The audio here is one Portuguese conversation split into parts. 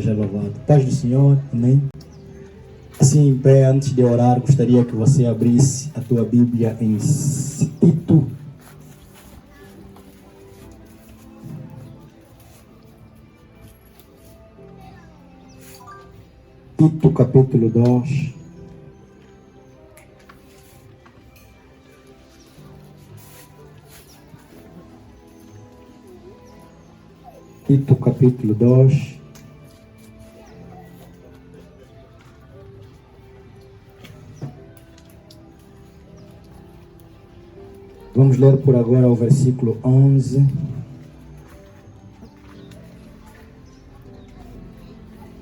seja louvado. Paz do Senhor, amém. Assim, em pé, antes de orar, gostaria que você abrisse a tua Bíblia em Tito. Tito, capítulo 2. Tito, capítulo 2. Vamos ler por agora o versículo 11.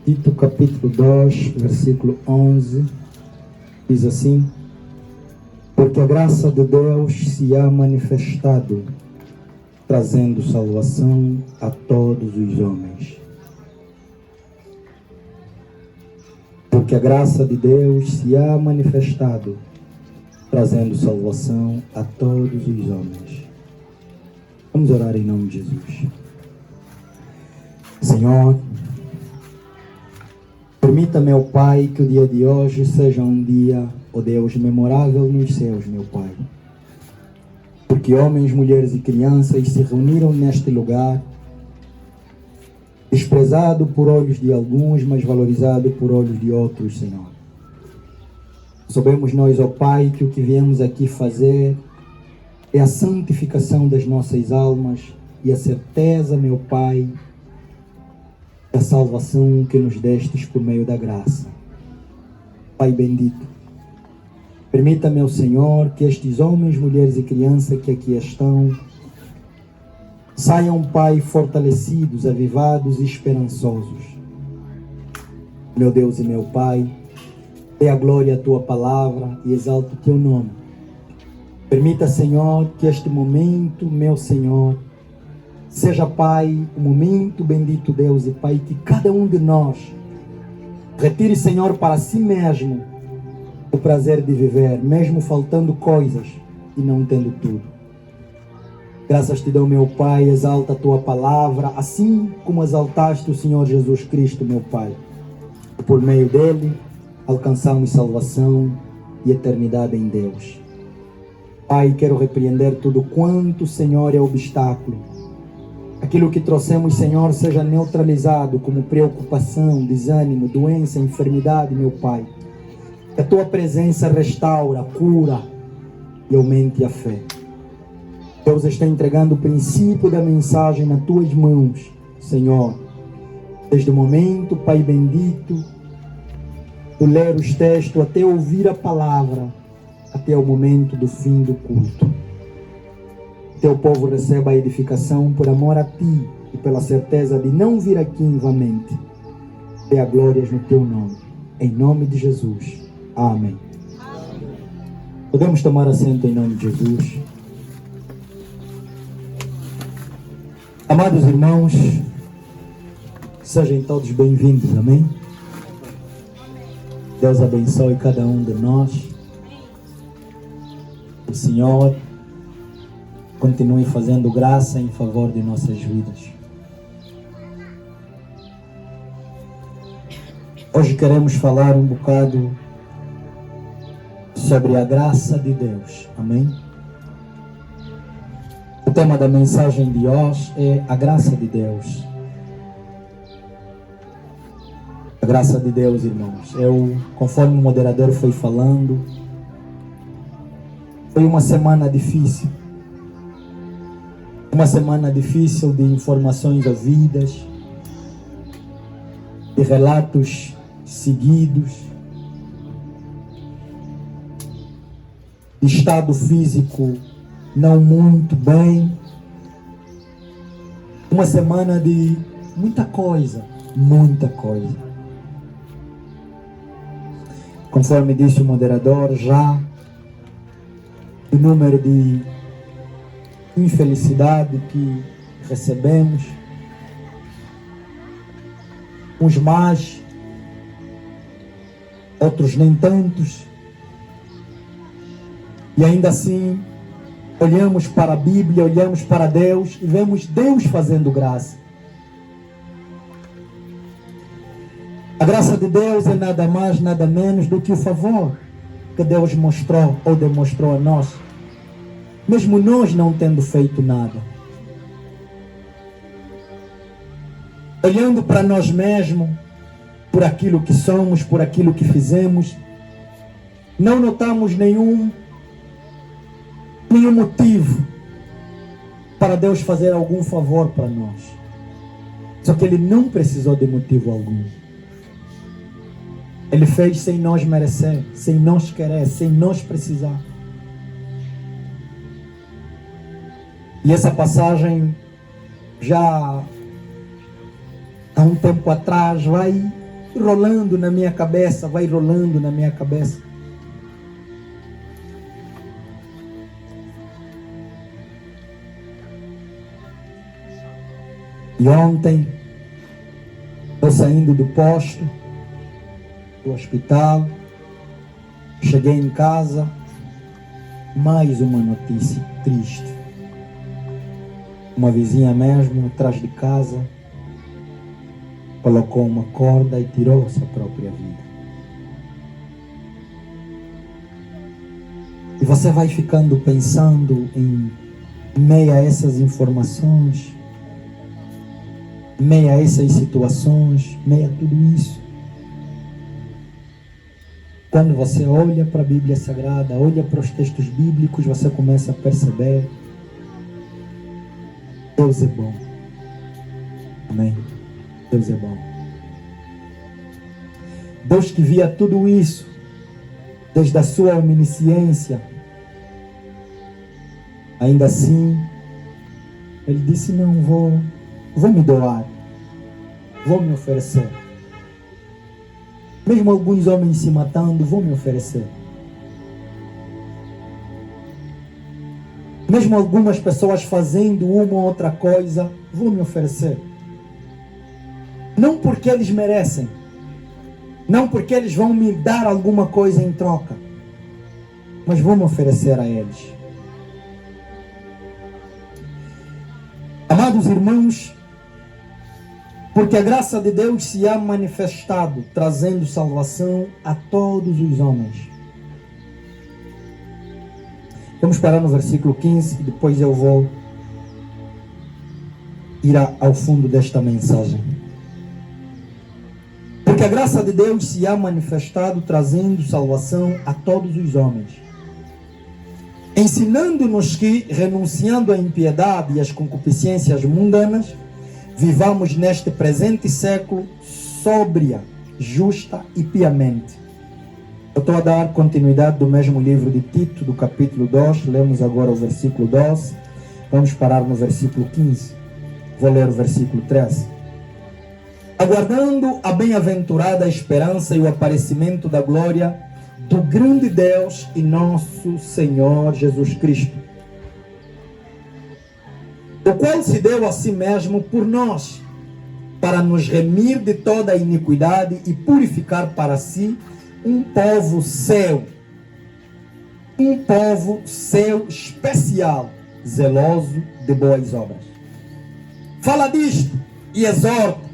Tito, capítulo 2, versículo 11. Diz assim: Porque a graça de Deus se há manifestado, trazendo salvação a todos os homens. Porque a graça de Deus se há manifestado, trazendo salvação a todos os homens. Vamos orar em nome de Jesus. Senhor, permita, meu Pai, que o dia de hoje seja um dia, ó Deus, memorável nos céus, meu Pai. Porque homens, mulheres e crianças se reuniram neste lugar, desprezado por olhos de alguns, mas valorizado por olhos de outros, Senhor. Sabemos nós, ó Pai, que o que viemos aqui fazer é a santificação das nossas almas e a certeza, meu Pai, da salvação que nos destes por meio da graça. Pai bendito, permita, meu Senhor, que estes homens, mulheres e crianças que aqui estão saiam, Pai, fortalecidos, avivados e esperançosos. Meu Deus e meu Pai, dê a glória à Tua palavra e exalta o Teu nome. Permita, Senhor, que este momento, meu Senhor, seja, Pai, um momento, bendito Deus e Pai, que cada um de nós retire, Senhor, para si mesmo o prazer de viver, mesmo faltando coisas e não tendo tudo. Graças te dou, meu Pai, exalta a Tua palavra, assim como exaltaste o Senhor Jesus Cristo, meu Pai. Por meio dele, alcançamos salvação e eternidade em Deus. Pai, quero repreender tudo quanto, Senhor, é obstáculo. Aquilo que trouxemos, Senhor, seja neutralizado como preocupação, desânimo, doença, enfermidade, meu Pai. Que a Tua presença restaura, cura e aumente a fé. Deus está entregando o princípio da mensagem nas Tuas mãos, Senhor. Desde o momento, Pai bendito, do ler os textos até ouvir a palavra, até o momento do fim do culto. Teu povo receba a edificação por amor a Ti e pela certeza de não vir aqui invamente. Dê a glórias no Teu nome. Em nome de Jesus. Amém. Podemos tomar assento em nome de Jesus. Amados irmãos, sejam todos bem-vindos. Amém? Deus abençoe cada um de nós. O Senhor continue fazendo graça em favor de nossas vidas. Hoje queremos falar um bocado sobre a graça de Deus. Amém? O tema da mensagem de hoje é a graça de Deus. A graça de Deus, irmãos. Conforme o moderador foi falando, foi uma semana difícil. Uma semana difícil de informações ouvidas, de relatos seguidos, de estado físico não muito bem. Uma semana de muita coisa, muita coisa. Conforme disse o moderador, já o número de infelicidade que recebemos, uns mais, outros nem tantos, e ainda assim olhamos para a Bíblia, olhamos para Deus e vemos Deus fazendo graça. A graça de Deus é nada mais, nada menos do que o favor que Deus mostrou ou demonstrou a nós, mesmo nós não tendo feito nada. Olhando para nós mesmos, por aquilo que somos, por aquilo que fizemos, não notamos nenhum motivo para Deus fazer algum favor para nós. Só que Ele não precisou de motivo algum. Ele fez sem nós merecer, sem nós querer, sem nós precisar. E essa passagem já há um tempo atrás vai rolando na minha cabeça, vai rolando na minha cabeça. E ontem, eu saindo do posto, do hospital, cheguei em casa, mais uma notícia triste. Uma vizinha mesmo, atrás de casa, colocou uma corda e tirou sua própria vida. E você vai ficando pensando em meio a essas informações, meio a essas situações, meio a tudo isso. Quando você olha para a Bíblia Sagrada, olha para os textos bíblicos, você começa a perceber: Deus é bom. Amém? Deus é bom. Deus que via tudo isso, desde a sua onisciência, ainda assim, Ele disse: não, vou me doar, vou me oferecer. Mesmo alguns homens se matando, vou me oferecer. Mesmo algumas pessoas fazendo uma ou outra coisa, vou me oferecer. Não porque eles merecem, não porque eles vão me dar alguma coisa em troca, mas vou me oferecer a eles. Amados irmãos, porque a graça de Deus se há manifestado, trazendo salvação a todos os homens. Vamos parar no versículo 15 e depois eu vou ir ao fundo desta mensagem. Porque a graça de Deus se há manifestado, trazendo salvação a todos os homens, ensinando-nos que, renunciando à impiedade e às concupiscências mundanas, vivamos neste presente século sóbria, justa e piamente. Eu estou a dar continuidade do mesmo livro de Tito, do capítulo 2, lemos agora o versículo 12, vamos parar no versículo 15, vou ler o versículo 13. Aguardando a bem-aventurada esperança e o aparecimento da glória do grande Deus e nosso Senhor Jesus Cristo, o qual se deu a si mesmo por nós, para nos remir de toda a iniquidade e purificar para si um povo seu especial, zeloso de boas obras. Fala disto e exorta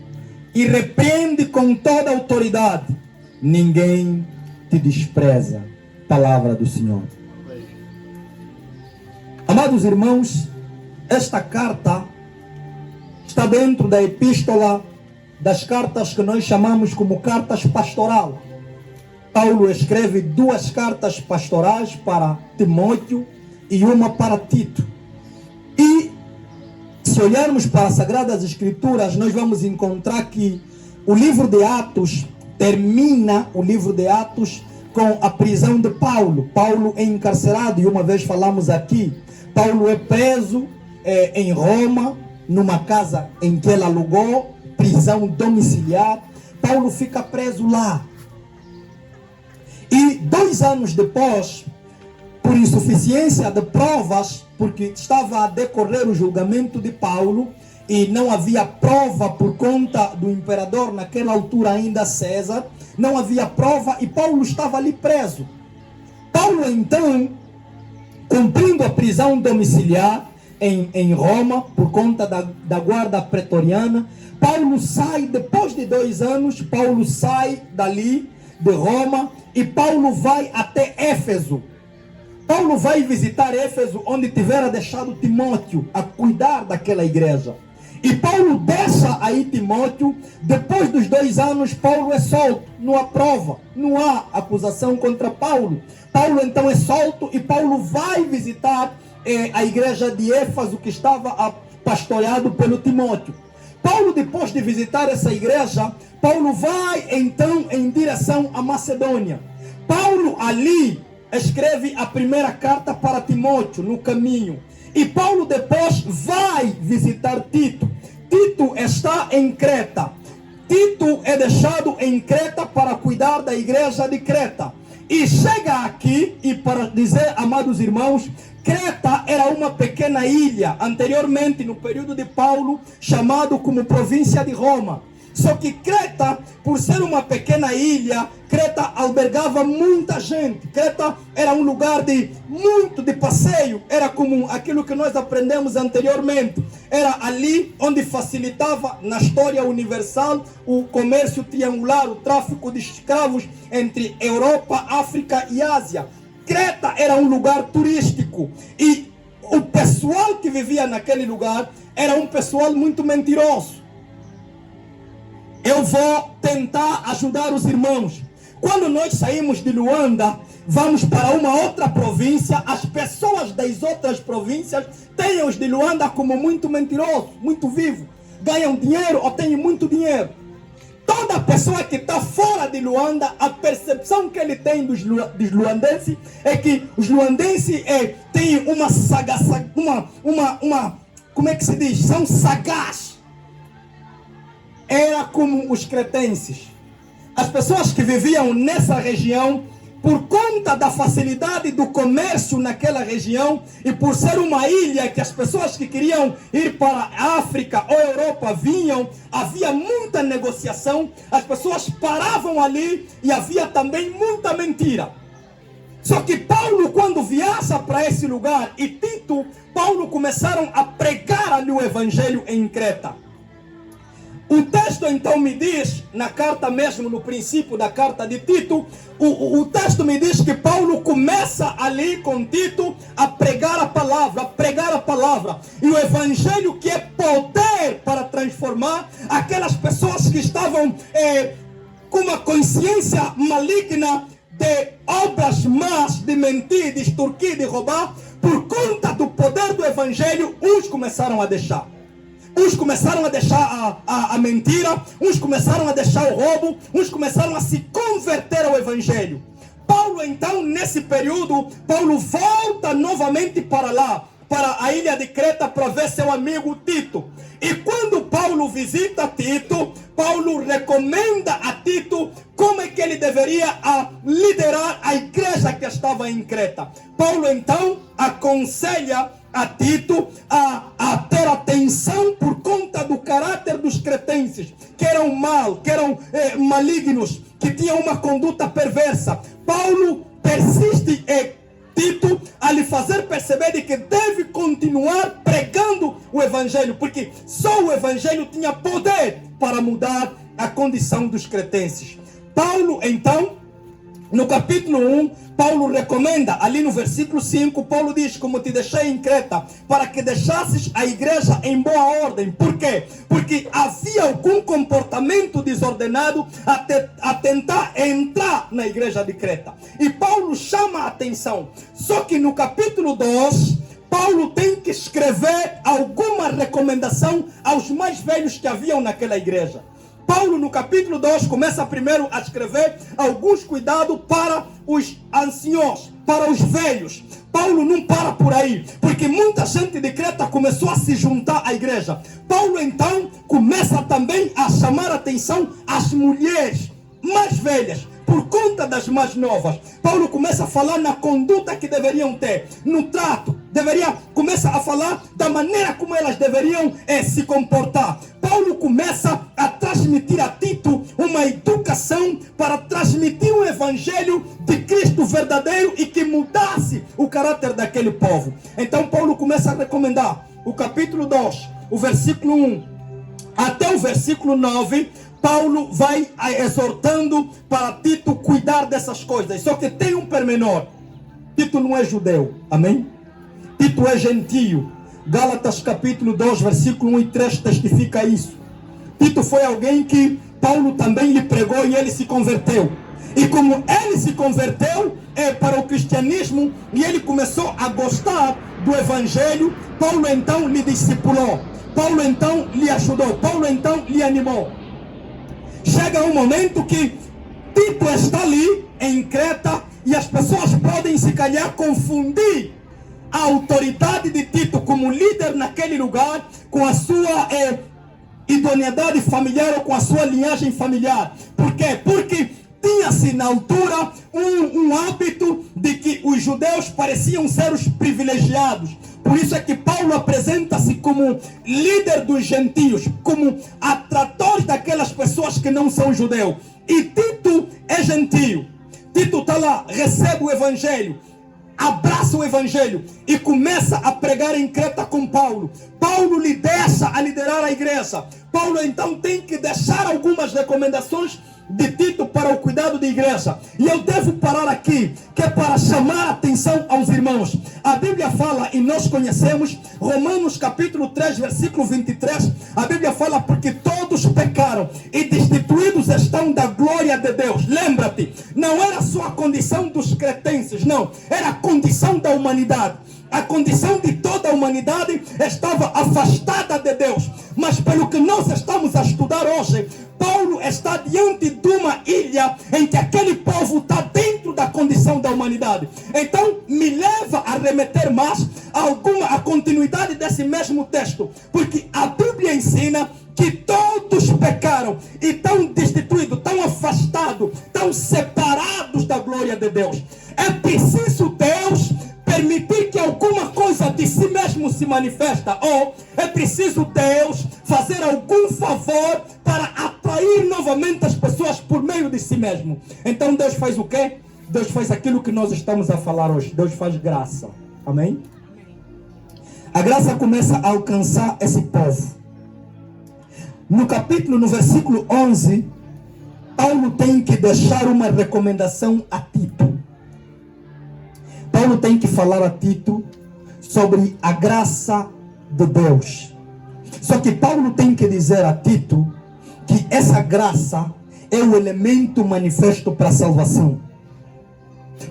e repreende com toda a autoridade. Ninguém te despreza. Palavra do Senhor. Amados irmãos, esta carta está dentro da epístola das cartas que nós chamamos como cartas pastoral. Paulo escreve 2 cartas pastorais para Timóteo e uma para Tito. E se olharmos para as Sagradas Escrituras, nós vamos encontrar que o livro de Atos termina o livro de Atos com a prisão de Paulo. Paulo é encarcerado, e uma vez falamos aqui, Paulo é preso em Roma, numa casa em que ele alugou, prisão domiciliar. Paulo fica preso lá. E 2 anos depois, por insuficiência de provas, porque estava a decorrer o julgamento de Paulo e não havia prova por conta do imperador, naquela altura ainda César, não havia prova e Paulo estava ali preso. Paulo então, cumprindo a prisão domiciliar, em Roma por conta da guarda pretoriana. Paulo sai, depois de 2 anos, Paulo sai dali, de Roma, e Paulo vai até Éfeso. Paulo vai visitar Éfeso, onde tivera deixado Timóteo a cuidar daquela igreja. E Paulo deixa aí Timóteo. Depois dos 2 anos, Paulo é solto. Não há prova, não há acusação contra Paulo. Paulo então é solto e Paulo vai visitar a igreja de Éfeso, que estava pastoreado pelo Timóteo. Paulo, depois de visitar essa igreja, Paulo vai então em direção à Macedônia. Paulo ali escreve a primeira carta para Timóteo no caminho. E Paulo depois vai visitar Tito. Tito está em Creta. Tito é deixado em Creta para cuidar da igreja de Creta. E chega aqui, e para dizer, amados irmãos, Creta era uma pequena ilha, anteriormente, no período de Paulo, chamado como província de Roma. Só que Creta, por ser uma pequena ilha, Creta albergava muita gente. Creta era um lugar de passeio. Era como aquilo que nós aprendemos anteriormente. Era ali onde facilitava, na história universal, o comércio triangular, o tráfico de escravos entre Europa, África e Ásia. Creta era um lugar turístico. E o pessoal que vivia naquele lugar era um pessoal muito mentiroso. Eu vou tentar ajudar os irmãos. Quando nós saímos de Luanda, vamos para uma outra província, as pessoas das outras províncias têm os de Luanda como muito mentiroso, muito vivo. Ganham dinheiro ou têm muito dinheiro. Toda pessoa que está fora de Luanda, a percepção que ele tem dos luandenses é que os luandenses têm uma sagacidade, como é que se diz? São sagazes. Era como os cretenses. As pessoas que viviam nessa região, por conta da facilidade do comércio naquela região e por ser uma ilha que as pessoas que queriam ir para a África ou Europa vinham, havia muita negociação, as pessoas paravam ali e havia também muita mentira. Só que Paulo, quando viaja para esse lugar, e Tito, Paulo começaram a pregar ali o evangelho em Creta. O texto então me diz, na carta mesmo, no princípio da carta de Tito, o texto me diz que Paulo começa ali com Tito a pregar a palavra. E o evangelho, que é poder para transformar aquelas pessoas que estavam com uma consciência maligna de obras más, de mentir, de extorquir, de roubar, por conta do poder do evangelho, uns começaram a deixar. Uns começaram a deixar a mentira, uns começaram a deixar o roubo, uns começaram a se converter ao evangelho. Paulo então, nesse período, Paulo volta novamente para lá, para a ilha de Creta, para ver seu amigo Tito. E quando Paulo visita Tito, Paulo recomenda a Tito como é que ele deveria liderar a igreja que estava em Creta. Paulo então aconselha a Tito a ter atenção por conta do caráter dos cretenses, que eram que eram malignos, que tinham uma conduta perversa. Paulo persiste Tito a lhe fazer perceber de que deve continuar pregando o evangelho, porque só o evangelho tinha poder para mudar a condição dos cretenses. Paulo então, no capítulo 1, Paulo recomenda, ali no versículo 5, Paulo diz: como te deixei em Creta, para que deixasses a igreja em boa ordem. Por quê? Porque havia algum comportamento desordenado a tentar entrar na igreja de Creta. E Paulo chama a atenção. Só que no capítulo 2, Paulo tem que escrever alguma recomendação aos mais velhos que haviam naquela igreja. Paulo, no capítulo 2, começa primeiro a escrever alguns cuidados para os anciãos, para os velhos. Paulo não para por aí, porque muita gente de Creta começou a se juntar à igreja. Paulo então começa também a chamar a atenção às mulheres mais velhas, por conta das mais novas. Paulo começa a falar na conduta que deveriam ter, no trato. Começa a falar da maneira como elas deveriam se comportar. Paulo começa a transmitir a Tito uma educação para transmitir um evangelho de Cristo verdadeiro e que mudasse o caráter daquele povo. Então Paulo começa a recomendar o capítulo 2, o versículo 1 até o versículo 9. Paulo vai exortando para Tito cuidar dessas coisas. Só que tem um pormenor: Tito não é judeu, amém? Tito é gentio. Gálatas capítulo 2, versículo 1 e 3 testifica isso. Tito foi alguém que Paulo também lhe pregou e ele se converteu. E como ele se converteu para o cristianismo e ele começou a gostar do evangelho, Paulo então lhe discipulou. Paulo então lhe ajudou. Paulo então lhe animou. Chega um momento que Tito está ali em Creta e as pessoas podem se calhar confundir a autoridade de Tito como líder naquele lugar com a sua idoneidade familiar ou com a sua linhagem familiar. Por quê? Porque tinha-se na altura um hábito de que os judeus pareciam ser os privilegiados. Por isso é que Paulo apresenta-se como líder dos gentios, como atrator daquelas pessoas que não são judeus. E Tito é gentio. Tito está lá, recebe o evangelho, abraça o evangelho e começa a pregar em Creta com Paulo. Paulo lhe deixa a liderar a igreja. Paulo então tem que deixar algumas recomendações de Tito para o cuidado da igreja. E eu devo parar aqui, que é para chamar a atenção aos irmãos. A Bíblia fala, e nós conhecemos, Romanos capítulo 3, versículo 23, a Bíblia fala: porque todos pecaram e destituídos estão da glória de Deus. Lembra-te, não era só a condição dos cretenses, não, era a condição da humanidade. A condição de toda a humanidade estava afastada de Deus. Mas pelo que nós estamos a estudar hoje, Paulo está diante de uma ilha em que aquele povo está dentro da condição da humanidade. Então me leva a remeter mais a continuidade desse mesmo texto, porque a Bíblia ensina que todos pecaram e estão destituídos, estão afastados, estão separados da glória de Deus. É preciso Deus permitir que alguma coisa de si mesmo se manifesta, ou é preciso Deus fazer algum favor para atrair novamente as pessoas por meio de si mesmo. Então Deus faz o quê? Deus faz aquilo que nós estamos a falar hoje. Deus faz graça. Amém? A graça começa a alcançar esse povo. No versículo 11, Paulo tem que deixar uma recomendação a Tito. Paulo tem que falar a Tito sobre a graça de Deus. Só que Paulo tem que dizer a Tito que essa graça é o elemento manifesto para a salvação.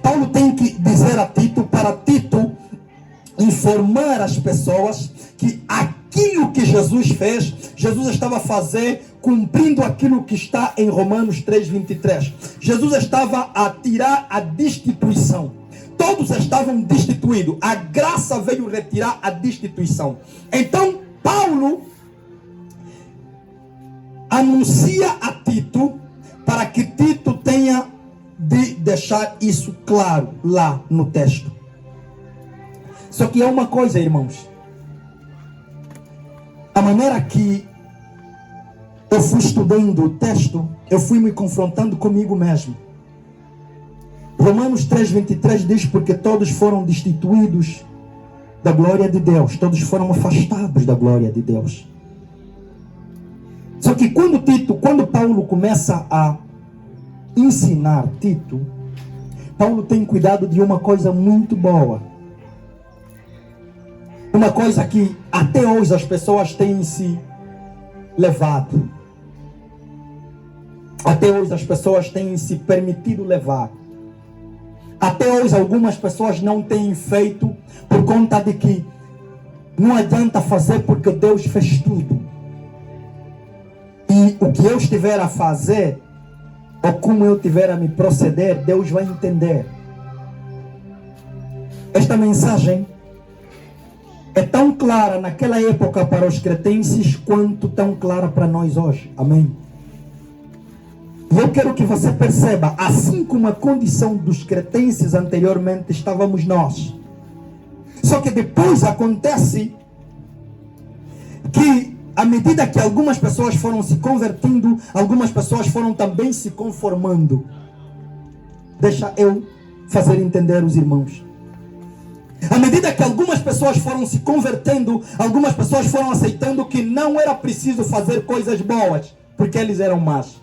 Paulo tem que dizer a Tito, para Tito informar as pessoas que aquilo que Jesus fez, Jesus estava a fazer cumprindo aquilo que está em Romanos 3:23. Jesus estava a tirar a destituição. Todos estavam destituídos. A graça veio retirar a destituição. Então, Paulo anuncia a Tito para que Tito tenha de deixar isso claro lá no texto. Só que é uma coisa, irmãos. A maneira que eu fui estudando o texto, eu fui me confrontando comigo mesmo. Romanos 3:23 diz: porque todos foram destituídos da glória de Deus, todos foram afastados da glória de Deus. Só que quando Paulo começa a ensinar Tito, Paulo tem cuidado de uma coisa muito boa. Uma coisa que até hoje as pessoas têm se levado. Até hoje as pessoas têm se permitido levar. Até hoje algumas pessoas não têm feito por conta de que não adianta fazer porque Deus fez tudo. E o que eu estiver a fazer, ou como eu estiver a me proceder, Deus vai entender. Esta mensagem é tão clara naquela época para os cretenses quanto tão clara para nós hoje. Amém? E eu quero que você perceba, assim como a condição dos cretenses anteriormente estávamos nós. Só que depois acontece que, à medida que algumas pessoas foram se convertendo, algumas pessoas foram também se conformando. Deixa eu fazer entender os irmãos. À medida que algumas pessoas foram se convertendo, algumas pessoas foram aceitando que não era preciso fazer coisas boas, porque eles eram más.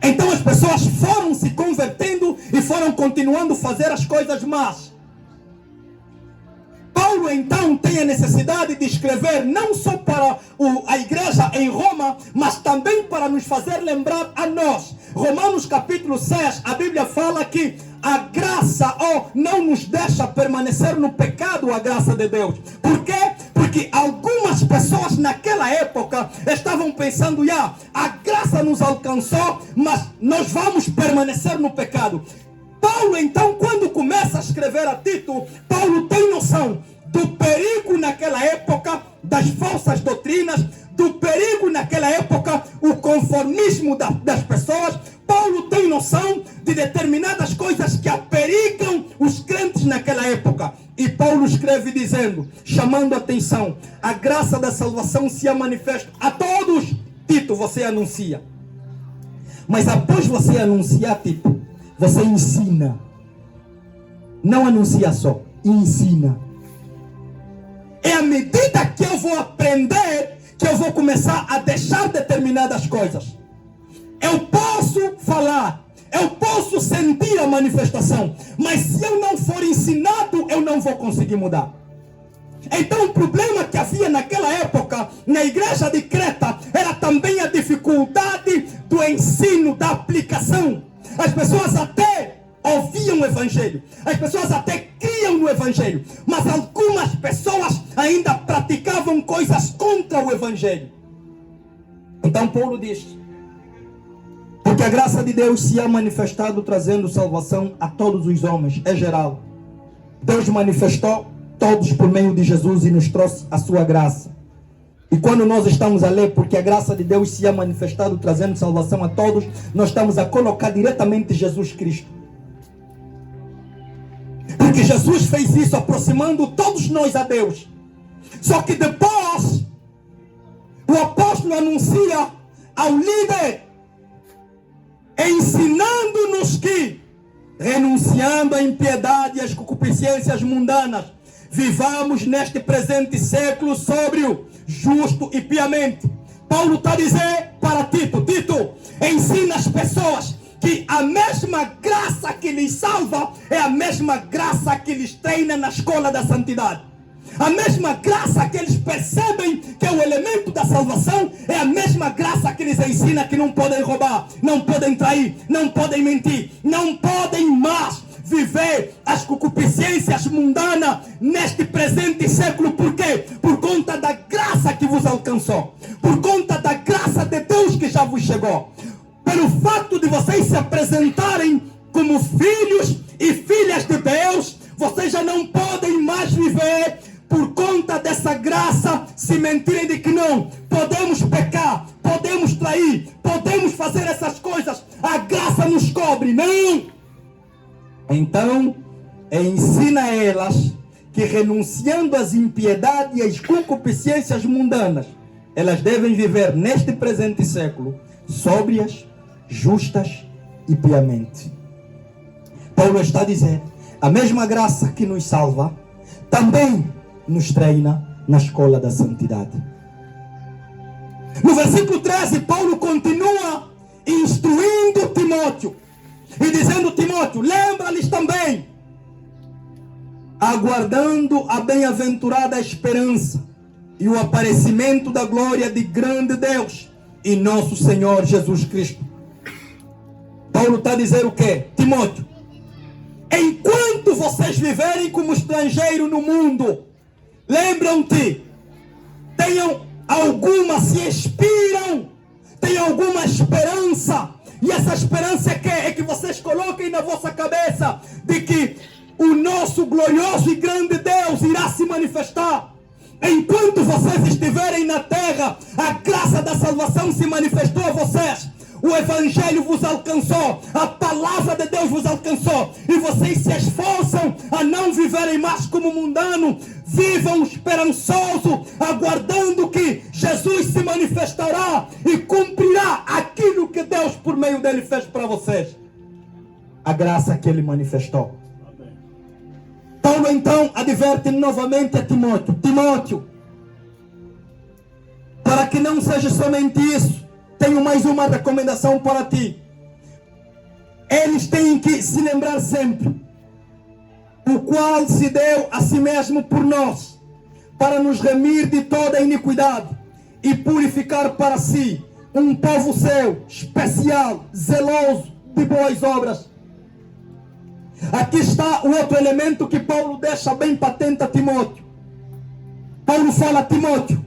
Então as pessoas foram se convertendo e foram continuando a fazer as coisas más. Paulo então tem a necessidade de escrever não só para a igreja em Roma, mas também para nos fazer lembrar a nós. Romanos capítulo 6, a Bíblia fala que a graça não nos deixa permanecer no pecado, a graça de Deus. Por quê? Porque algumas pessoas naquela época estavam pensando, a graça nos alcançou, mas nós vamos permanecer no pecado. Paulo então, quando começa a escrever a Tito, Paulo tem noção do perigo naquela época das falsas doutrinas, do perigo naquela época o conformismo das pessoas. Paulo tem noção de determinadas coisas que aperigam os crentes naquela época. E Paulo escreve dizendo, chamando a atenção, a graça da salvação se manifesta a todos. Tito, você anuncia. Mas após você anunciar, Tito, você ensina. Não anuncia só, ensina. É à medida que eu vou aprender que eu vou começar a deixar determinadas coisas. Eu posso falar, eu posso sentir a manifestação, mas se eu não for ensinado, eu não vou conseguir mudar. Então o problema que havia naquela época na igreja de Creta era também a dificuldade do ensino, da aplicação. As pessoas até ouviam o evangelho, as pessoas até criam no evangelho, mas algumas pessoas ainda praticavam coisas contra o evangelho. Então Paulo diz, porque a graça de Deus se ha manifestado trazendo salvação a todos os homens, é geral. Deus manifestou todos por meio de Jesus e nos trouxe a sua graça. E quando nós estamos a ler, porque a graça de Deus se ha manifestado trazendo salvação a todos, nós estamos a colocar diretamente Jesus Cristo. Porque Jesus fez isso aproximando todos nós a Deus. Só que depois, o apóstolo anuncia ao líder, ensinando-nos que, renunciando à impiedade e às concupiscências mundanas, vivamos neste presente século sóbrio, justo e piamente. Paulo está a dizer para Tito, Tito, ensina as pessoas que a mesma graça que lhes salva é a mesma graça que lhes treina na escola da santidade. A mesma graça que eles percebem que é o elemento da salvação é a mesma graça que lhes ensina que não podem roubar, não podem trair, não podem mentir, não podem mais viver as concupiscências mundanas neste presente século. Por quê? Por conta da graça que vos alcançou, por conta da graça de Deus que já vos chegou. Pelo fato de vocês se apresentarem como filhos e filhas de Deus, vocês já não podem mais viver por conta dessa graça, se mentirem de que não, podemos pecar, podemos trair, podemos fazer essas coisas, a graça nos cobre, não. Então, ensina a elas que renunciando às impiedades e às concupiscências mundanas, elas devem viver neste presente século, sóbrias, justas e piamente. Paulo está dizendo, a mesma graça que nos salva, também nos treina na escola da santidade. No versículo 13, Paulo continua instruindo Timóteo e dizendo, Timóteo, lembra-lhes também, aguardando a bem-aventurada esperança e o aparecimento da glória de grande Deus e nosso Senhor Jesus Cristo. Paulo está a dizer o quê? Timóteo, enquanto vocês viverem como estrangeiro no mundo, lembram-te, tenham alguma, se expiram, tenham alguma esperança. E essa esperança é que? É que vocês coloquem na vossa cabeça de que o nosso glorioso e grande Deus irá se manifestar. Enquanto vocês estiverem na terra, a graça da salvação se manifestou a vocês. O evangelho vos alcançou, a palavra de Deus vos alcançou, e vocês se esforçam a não viverem mais como mundano, vivam esperançoso, aguardando que Jesus se manifestará e cumprirá aquilo que Deus por meio dele fez para vocês. a graça que ele manifestou. Paulo então adverte novamente a Timóteo: Timóteo, para que não seja somente isso, tenho mais uma recomendação para ti. Eles têm que se lembrar sempre, o qual se deu a si mesmo por nós, para nos remir de toda a iniquidade e purificar para si um povo seu, especial, zeloso de boas obras. Aqui está o outro elemento que Paulo deixa bem patente a Timóteo. Paulo fala: Timóteo,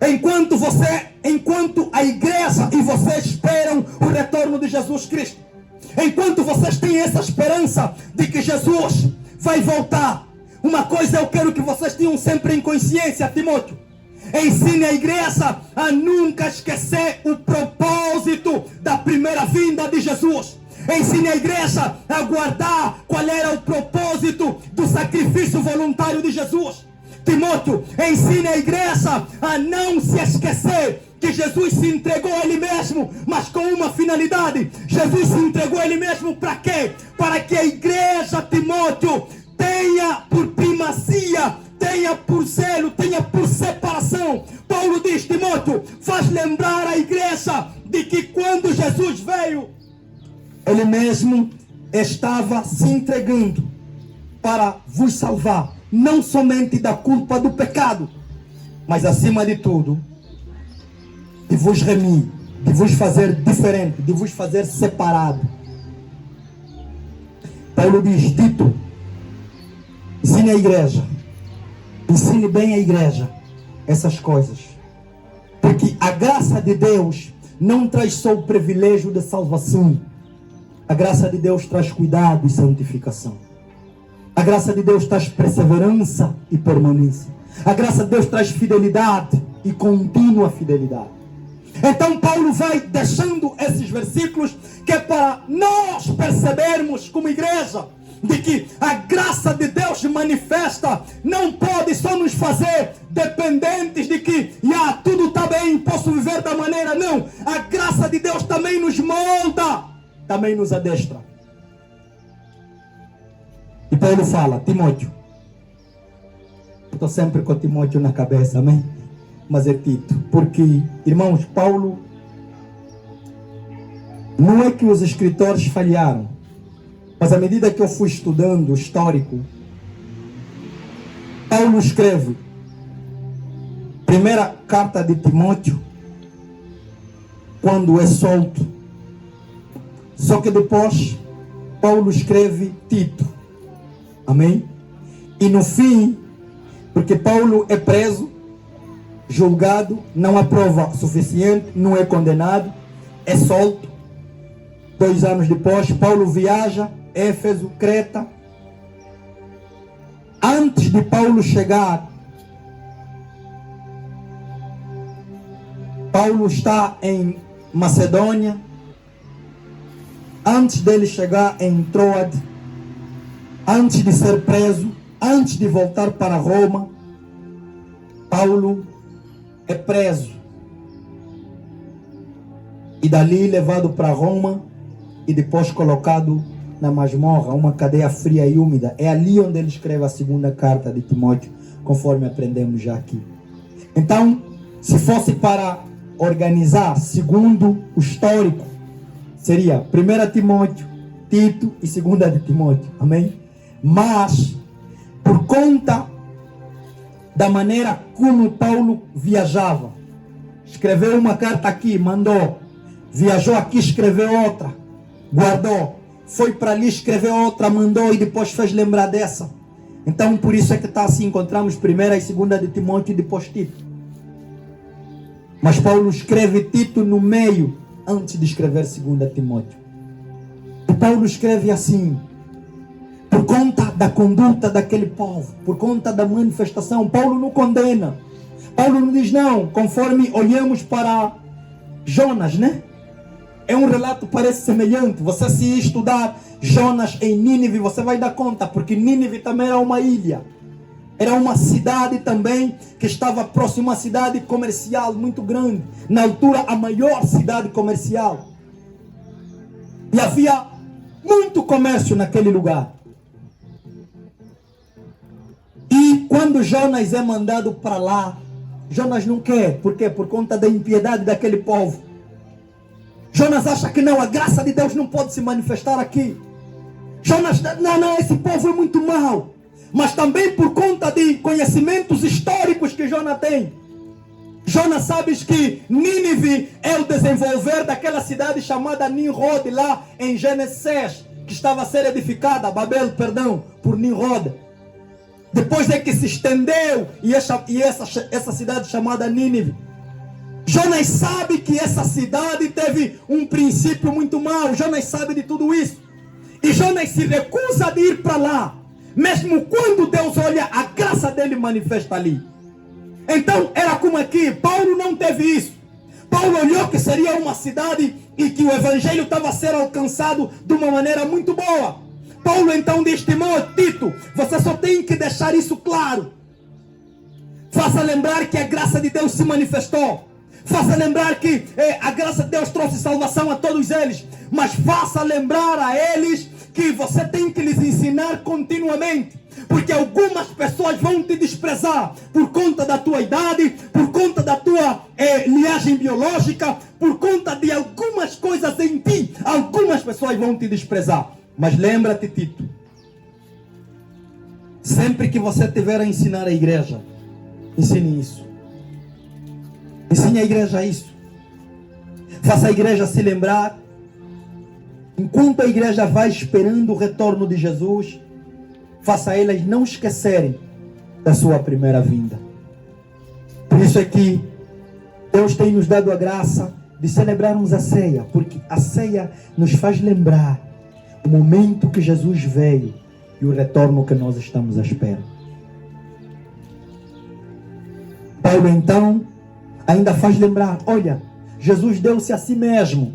enquanto a igreja e você esperam o retorno de Jesus Cristo, enquanto vocês têm essa esperança de que Jesus vai voltar, uma coisa eu quero que vocês tenham sempre em consciência, Timóteo: ensine a igreja a nunca esquecer o propósito da primeira vinda de Jesus. Ensine a igreja a guardar qual era o propósito do sacrifício voluntário de Jesus. Timóteo, ensine a igreja a não se esquecer que Jesus se entregou a Ele mesmo, mas com uma finalidade. Jesus se entregou a Ele mesmo para quê? Para que a igreja, Timóteo, tenha por primacia, tenha por zelo, tenha por separação. Paulo diz: Timóteo, faz lembrar a igreja de que quando Jesus veio, Ele mesmo estava se entregando para vos salvar, não somente da culpa do pecado, mas acima de tudo, de vos remir, de vos fazer diferente, de vos fazer separado. Paulo diz: Tito, ensine a igreja, ensine bem a igreja essas coisas, porque a graça de Deus não traz só o privilégio de salvação. A graça de Deus traz cuidado e santificação. A graça de Deus traz perseverança e permanência. A graça de Deus traz fidelidade e contínua fidelidade. Então Paulo vai deixando esses versículos que é para nós percebermos como igreja de que a graça de Deus manifesta não pode só nos fazer dependentes de que tudo está bem, posso viver da maneira. Não, a graça de Deus também nos molda, também nos adestra. E Paulo fala: Timóteo, estou sempre com Timóteo na cabeça, amém? Mas é Tito, porque, irmãos, Paulo, não é que os escritores falharam, mas à medida que eu fui estudando o histórico, Paulo escreve primeira carta de Timóteo quando é solto. Só que depois Paulo escreve Tito. Amém? E no fim, porque Paulo é preso, julgado, não há prova suficiente, não é condenado, é solto. 2 anos depois, Paulo viaja, Éfeso, Creta. Antes de Paulo chegar, Paulo está em Macedônia. Antes dele chegar em Troade, antes de ser preso, antes de voltar para Roma, Paulo é preso e dali levado para Roma e depois colocado na masmorra, uma cadeia fria e úmida. É ali onde ele escreve a segunda carta de Timóteo, conforme aprendemos já aqui. Então, se fosse para organizar segundo o histórico, seria 1 Timóteo, Tito e 2 de Timóteo, amém? Mas, por conta da maneira como Paulo viajava, escreveu uma carta aqui, mandou, viajou aqui, escreveu outra, guardou, foi para ali, escreveu outra, mandou e depois fez lembrar dessa. Então por isso é que está assim, encontramos 1 e 2 de Timóteo e depois Tito. Mas Paulo escreve Tito no meio, antes de escrever 2 Timóteo. E Paulo escreve assim, por conta da conduta daquele povo, por conta da manifestação. Paulo não condena, Paulo não diz não, conforme olhamos para Jonas, né? É um relato, parece semelhante. Você, se estudar Jonas em Nínive, você vai dar conta, porque Nínive também era uma ilha. Era uma cidade também que estava próxima a uma cidade comercial muito grande. Na altura, a maior cidade comercial. E havia muito comércio naquele lugar. E quando Jonas é mandado para lá, Jonas não quer. Por quê? Por conta da impiedade daquele povo. Jonas acha que não, a graça de Deus não pode se manifestar aqui. Jonas, não, esse povo é muito mau. Mas também por conta de conhecimentos históricos que Jonas tem. Jonas sabe que Nínive é o desenvolver daquela cidade chamada Nimrod, lá em Gênesis 6, que estava a ser edificada, Babel, por Nimrod. Depois de que se estendeu e essa cidade chamada Nínive. Jonas sabe que essa cidade teve um princípio muito mau. Jonas sabe de tudo isso. E Jonas se recusa de ir para lá. Mesmo quando Deus olha, a graça dele manifesta ali. Então era como aqui, Paulo não teve isso. Paulo olhou que seria uma cidade e que o evangelho estava a ser alcançado de uma maneira muito boa. Paulo então diz: Timóteo, Tito, você só tem que deixar isso claro. Faça lembrar que a graça de Deus se manifestou. Faça lembrar que a graça de Deus trouxe salvação a todos eles. Mas faça lembrar a eles que você tem que lhes ensinar continuamente. Porque algumas pessoas vão te desprezar por conta da tua idade, por conta da tua linhagem biológica, por conta de algumas coisas em ti. Algumas pessoas vão te desprezar. Mas lembra-te, Tito, sempre que você tiver a ensinar a igreja, ensine isso. Ensine a igreja isso. Faça a igreja se lembrar. Enquanto a igreja vai esperando o retorno de Jesus, faça elas não esquecerem da sua primeira vinda. Por isso é que Deus tem nos dado a graça de celebrarmos a ceia, porque a ceia nos faz lembrar o momento que Jesus veio e o retorno que nós estamos à espera. Paulo então ainda faz lembrar: olha, Jesus deu-se a si mesmo,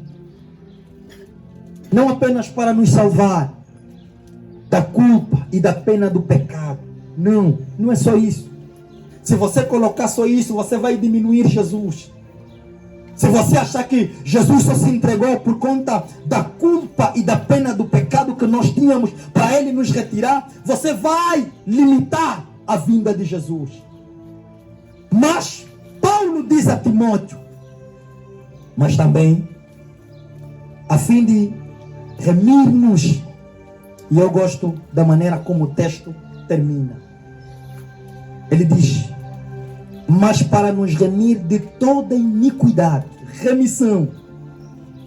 não apenas para nos salvar da culpa e da pena do pecado. Não é só isso. Se você colocar só isso, você vai diminuir Jesus. Se você achar que Jesus só se entregou por conta da culpa e da pena do pecado que nós tínhamos para Ele nos retirar, você vai limitar a vinda de Jesus. Mas Paulo diz a Timóteo, mas também a fim de remir-nos, e eu gosto da maneira como o texto termina. Ele diz: mas para nos remir de toda iniquidade, remissão,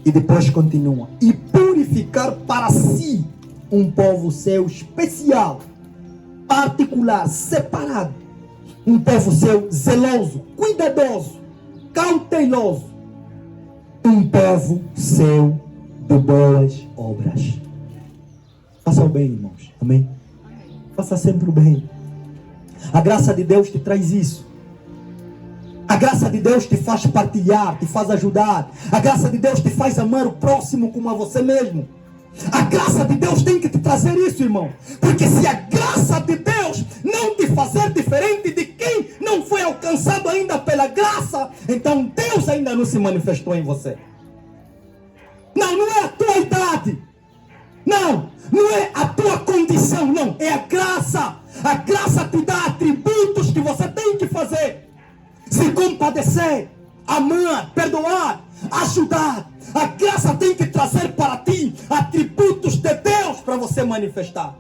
e depois continua, e purificar para si um povo seu especial, particular, separado, um povo seu zeloso, cuidadoso, cauteloso, um povo seu de boas obras. Faça o bem, irmãos. Amém? Faça sempre o bem. A graça de Deus te traz isso. A graça de Deus te faz partilhar, te faz ajudar. A graça de Deus te faz amar o próximo como a você mesmo. A graça de Deus tem que te trazer isso, irmão. Porque se a graça de Deus não te fazer diferente de quem não foi alcançado ainda pela graça, então Deus ainda não se manifestou em você. Não é a tua idade. Não é a tua condição. Não, é a graça. A graça te dá atributos que você tem que fazer. Se compadecer, amar, perdoar, ajudar. A graça tem que trazer para ti atributos de Deus para você manifestar.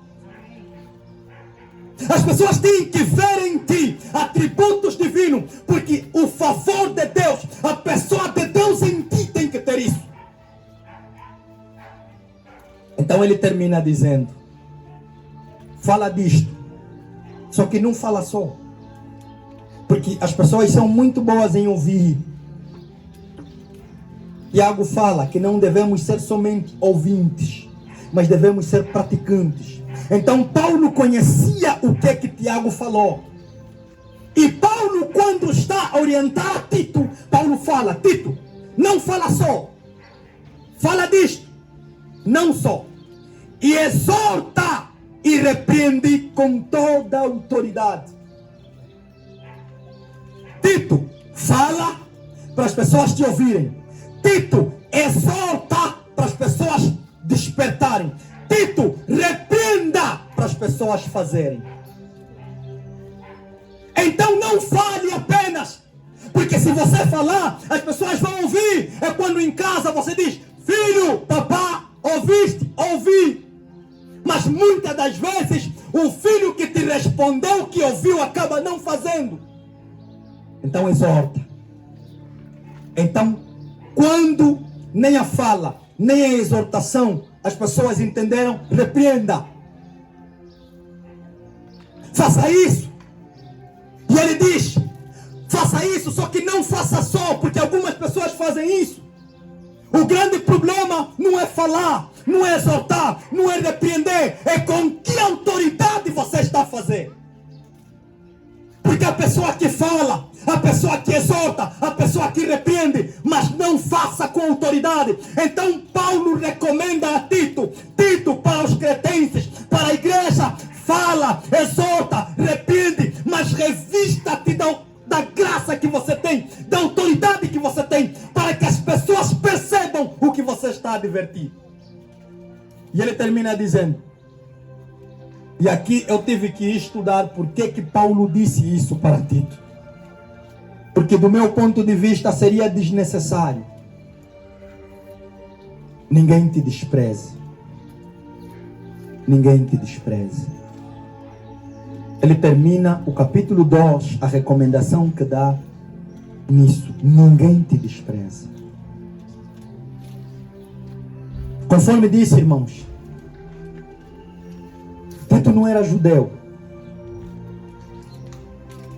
As pessoas têm que ver em ti atributos divinos, porque o favor de Deus, a pessoa de Deus em ti tem que ter isso. Então ele termina dizendo: fala disto, só que não fala só, porque as pessoas são muito boas em ouvir. Tiago fala que não devemos ser somente ouvintes, mas devemos ser praticantes. Então Paulo conhecia o que Tiago falou. E Paulo, quando está a orientar a Tito, Paulo fala: Tito, não fala só, fala disto, não só. E exorta e repreende com toda a autoridade. Tito, fala para as pessoas te ouvirem. Tito, exorta para as pessoas exortarem. Tito, repreenda para as pessoas fazerem. Então não fale apenas, porque se você falar, as pessoas vão ouvir. É quando em casa você diz: filho, papá, ouviste? Ouvi. Mas muitas das vezes o filho que te respondeu, que ouviu, acaba não fazendo. Então exorta. Então, quando nem a fala, nem a exortação, as pessoas entenderam, repreenda. Faça isso. E ele diz: faça isso, só que não faça só, porque algumas pessoas fazem isso. O grande problema não é falar, não é exortar, não é repreender, é com que autoridade você está a fazer. Porque a pessoa que fala, a pessoa que exorta, a pessoa que repreende, mas não faça com autoridade. Então Paulo recomenda a Tito, para os cretenses, para a igreja: fala, exorta, repreende, mas revista-te da graça que você tem, da autoridade que você tem, para que as pessoas percebam o que você está a advertir. E ele termina dizendo, e aqui eu tive que estudar por que Paulo disse isso para Tito. Porque do meu ponto de vista seria desnecessário. Ninguém te despreze. Ninguém te despreze. Ele termina o capítulo 2, a recomendação que dá nisso: ninguém te despreza. Conforme disse, irmãos, Tito não era judeu.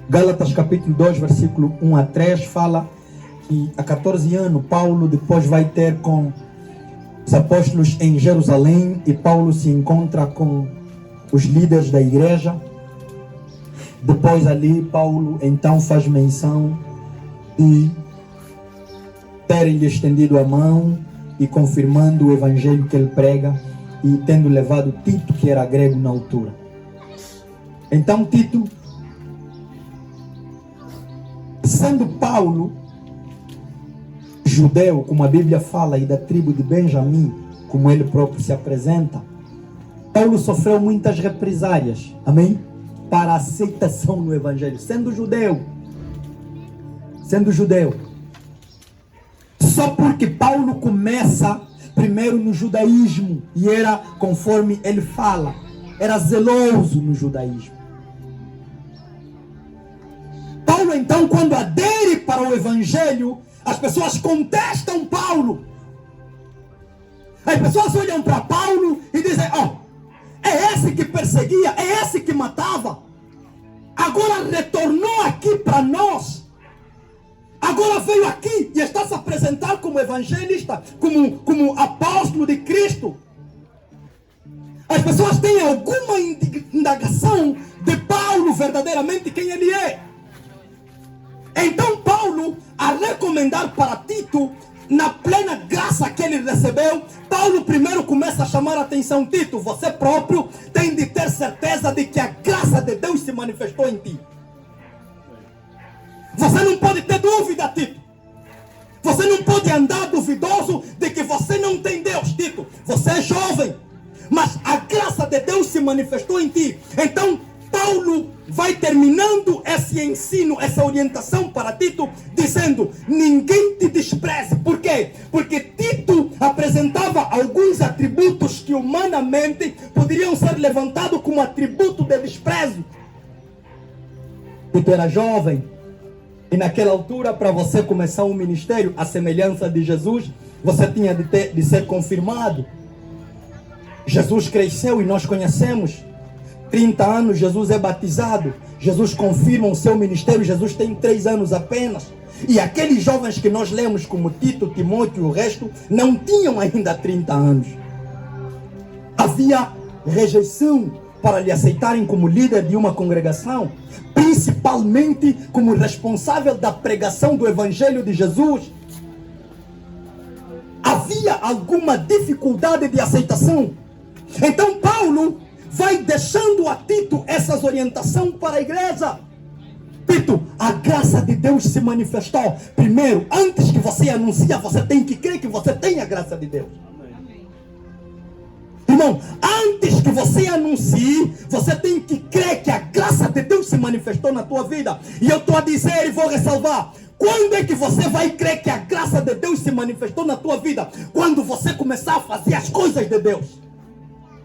Gálatas capítulo 2, versículo 1 a 3 fala que há 14 anos Paulo depois vai ter com os apóstolos em Jerusalém, e Paulo se encontra com os líderes da igreja. Depois ali Paulo então faz menção de terem-lhe estendido a mão e confirmando o evangelho que ele prega, e tendo levado Tito, que era grego na altura. Então Tito, sendo Paulo judeu, como a Bíblia fala, e da tribo de Benjamim, como ele próprio se apresenta, Paulo sofreu muitas represárias, amém? Para a aceitação no evangelho, sendo judeu. Só porque Paulo começa primeiro no judaísmo, e era, conforme ele fala, era zeloso no judaísmo. Paulo então, quando adere para o evangelho, as pessoas contestam Paulo. As pessoas olham para Paulo e dizem: é esse que perseguia, é esse que matava, agora retornou aqui para nós, agora veio aqui e está se apresentar como evangelista, como apóstolo de Cristo. As pessoas têm alguma indagação de Paulo verdadeiramente quem ele é. Então Paulo, a recomendar para Tito, na plena graça que ele recebeu, Paulo primeiro começa a chamar a atenção: Tito, você próprio tem de ter certeza de que a graça de Deus se manifestou em ti. Você não pode ter dúvida, Tito. Você não pode andar duvidoso de que você não tem Deus, Tito. Você é jovem, mas a graça de Deus se manifestou em ti. Então Paulo vai terminando esse ensino, essa orientação para Tito, dizendo: ninguém te despreze. Por quê? Porque Tito apresentava alguns atributos que humanamente poderiam ser levantados como atributo de desprezo. Tito era jovem, e naquela altura, para você começar um ministério à semelhança de Jesus, você tinha de ser confirmado. Jesus cresceu e nós conhecemos. 30 anos Jesus é batizado, Jesus confirma o seu ministério, Jesus tem 3 anos apenas. E aqueles jovens que nós lemos como Tito, Timóteo e o resto, não tinham ainda 30 anos. Havia rejeição para lhe aceitarem como líder de uma congregação, principalmente como responsável da pregação do evangelho de Jesus. Havia alguma dificuldade de aceitação. Então Paulo vai deixando a Tito essas orientações para a igreja. Tito, a graça de Deus se manifestou. Primeiro, antes que você anuncie, você tem que crer que você tem a graça de Deus. Amém. Irmão, antes que você anuncie, você tem que crer que a graça de Deus se manifestou na tua vida. E eu estou a dizer e vou ressalvar. Quando é que você vai crer que a graça de Deus se manifestou na tua vida? Quando você começar a fazer as coisas de Deus.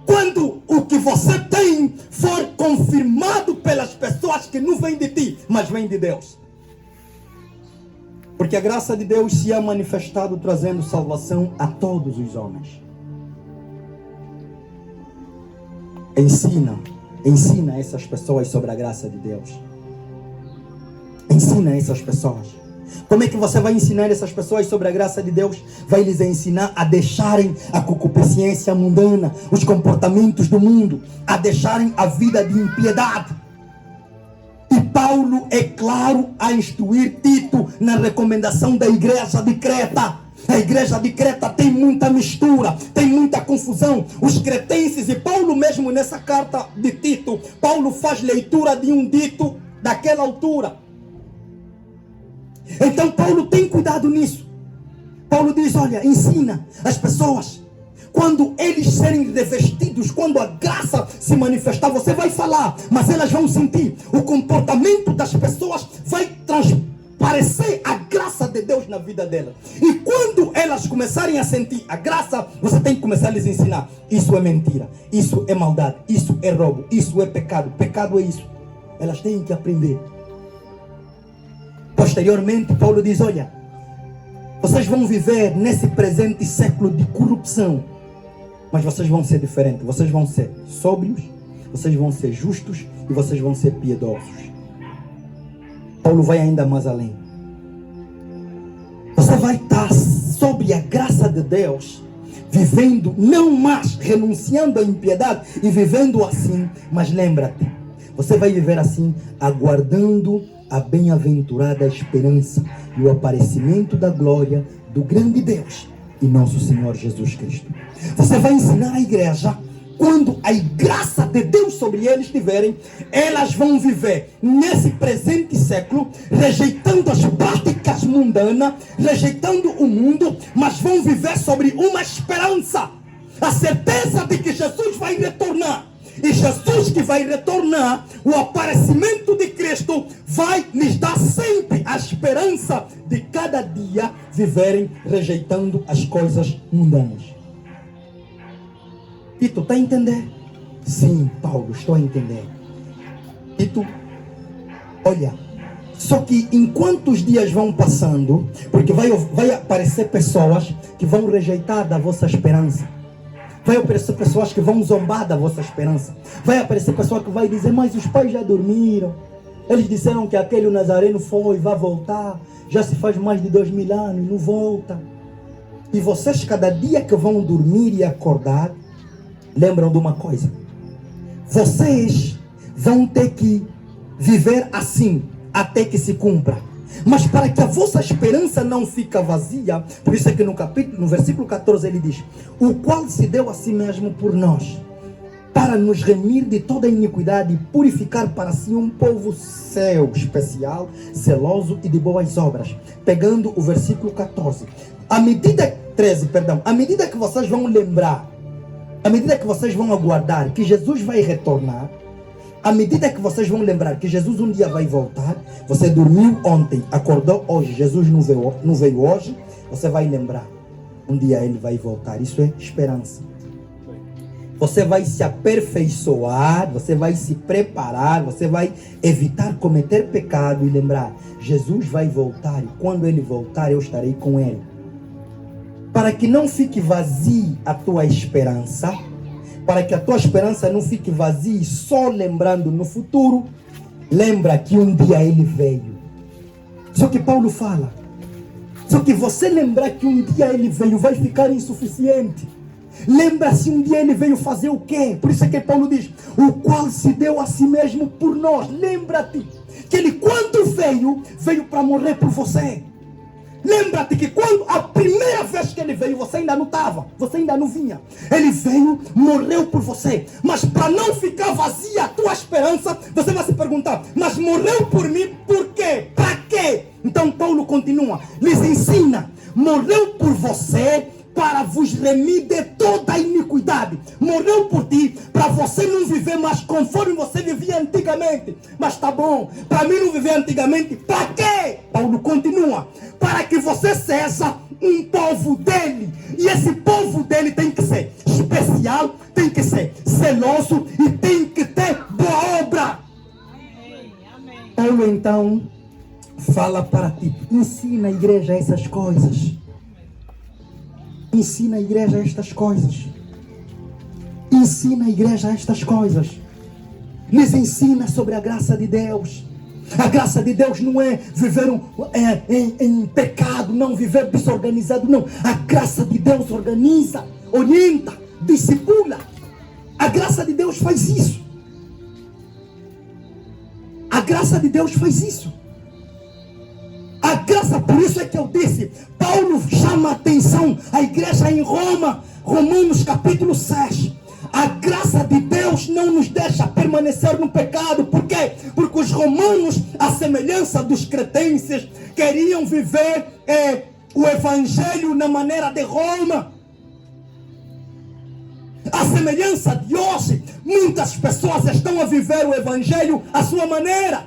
Quando o que você tem for confirmado pelas pessoas que não vêm de ti, mas vêm de Deus. Porque a graça de Deus se é manifestado trazendo salvação a todos os homens. Ensina essas pessoas sobre a graça de Deus. Ensina essas pessoas. Como é que você vai ensinar essas pessoas sobre a graça de Deus? Vai lhes ensinar a deixarem a concupiscência mundana, os comportamentos do mundo, a deixarem a vida de impiedade. E Paulo é claro a instruir Tito na recomendação da igreja de Creta. A igreja de Creta tem muita mistura, tem muita confusão. Os cretenses, e Paulo mesmo nessa carta de Tito, Paulo faz leitura de um dito daquela altura. Então Paulo tem cuidado nisso. Paulo diz, olha, ensina as pessoas. Quando eles serem revestidos, quando a graça se manifestar, você vai falar, mas elas vão sentir. O comportamento das pessoas vai transparecer a graça de Deus na vida delas. E quando elas começarem a sentir a graça, você tem que começar a lhes ensinar. Isso é mentira, isso é maldade, isso é roubo, isso é pecado, pecado é isso. Elas têm que aprender. Posteriormente, Paulo diz, olha, vocês vão viver nesse presente século de corrupção, mas vocês vão ser diferentes, vocês vão ser sóbrios, vocês vão ser justos e vocês vão ser piedosos. Paulo vai ainda mais além. Você vai estar sob a graça de Deus, vivendo, não mais renunciando à impiedade e vivendo assim, mas lembra-te, você vai viver assim, aguardando a bem-aventurada esperança e o aparecimento da glória do grande Deus e nosso Senhor Jesus Cristo. Você vai ensinar a igreja, quando a graça de Deus sobre eles estiverem, elas vão viver nesse presente século, rejeitando as práticas mundanas, rejeitando o mundo, mas vão viver sobre uma esperança, a certeza de que Jesus vai retornar. E Jesus que vai retornar, o aparecimento de Cristo vai lhes dar sempre a esperança de cada dia viverem rejeitando as coisas mundanas. Tito, está a entender? Sim, Paulo, estou a entender. Tito, olha, só que enquanto os dias vão passando, porque vai aparecer pessoas que vão rejeitar da vossa esperança. Vai aparecer pessoas que vão zombar da vossa esperança. Vai aparecer pessoas que vai dizer, mas os pais já dormiram. Eles disseram que aquele Nazareno foi, vai voltar. Já se faz mais de 2000 anos, não volta. E vocês, cada dia que vão dormir e acordar, lembram de uma coisa. Vocês vão ter que viver assim, até que se cumpra. Mas para que a vossa esperança não fique vazia, por isso é que no versículo 14 ele diz, o qual se deu a si mesmo por nós, para nos remir de toda iniquidade e purificar para si um povo seu, especial, zeloso e de boas obras. Pegando o versículo 14, à medida que vocês vão lembrar, à medida que vocês vão aguardar que Jesus vai retornar, à medida que vocês vão lembrar que Jesus um dia vai voltar, você dormiu ontem, acordou hoje, Jesus não veio hoje, você vai lembrar, um dia ele vai voltar. Isso é esperança. Você vai se aperfeiçoar, você vai se preparar, você vai evitar cometer pecado e lembrar, Jesus vai voltar e quando ele voltar eu estarei com ele. Para que não fique vazia a tua esperança, para que a tua esperança não fique vazia só lembrando no futuro, lembra que um dia ele veio. Só que Paulo fala, só que você lembrar que um dia ele veio vai ficar insuficiente. Lembra se um dia ele veio fazer o quê? Por isso é que Paulo diz, o qual se deu a si mesmo por nós. Lembra-te que ele quando veio para morrer por você. Lembra-te que quando a primeira vez que ele veio, você ainda não estava, você ainda não vinha. Ele veio, morreu por você. Mas para não ficar vazia a tua esperança, você vai se perguntar, mas morreu por mim por quê? Para quê? Então Paulo continua, lhes ensina, morreu por você para vos remir de toda a iniquidade. dificuldade, morreu por ti, para você não viver mais conforme você vivia antigamente. Mas tá bom, para mim não viver antigamente, para quê? Paulo continua, para que você seja um povo dele, e esse povo dele tem que ser especial, tem que ser zeloso e tem que ter boa obra. Paulo então fala para ti, ensina a igreja essas coisas. Ensina a igreja estas coisas. Ensina a igreja estas coisas. Lhes ensina sobre a graça de Deus. A graça de Deus não é viver em pecado, não viver desorganizado, não. A graça de Deus organiza, orienta, discipula. A graça de Deus faz isso. A graça de Deus faz isso. A graça, por isso é que eu disse, Paulo chama a atenção à igreja em Roma, Romanos capítulo 6. A graça de Deus não nos deixa permanecer no pecado. Por quê? Porque os romanos, à semelhança dos cretenses, queriam viver o evangelho na maneira de Roma. À semelhança de hoje, muitas pessoas estão a viver o evangelho à sua maneira,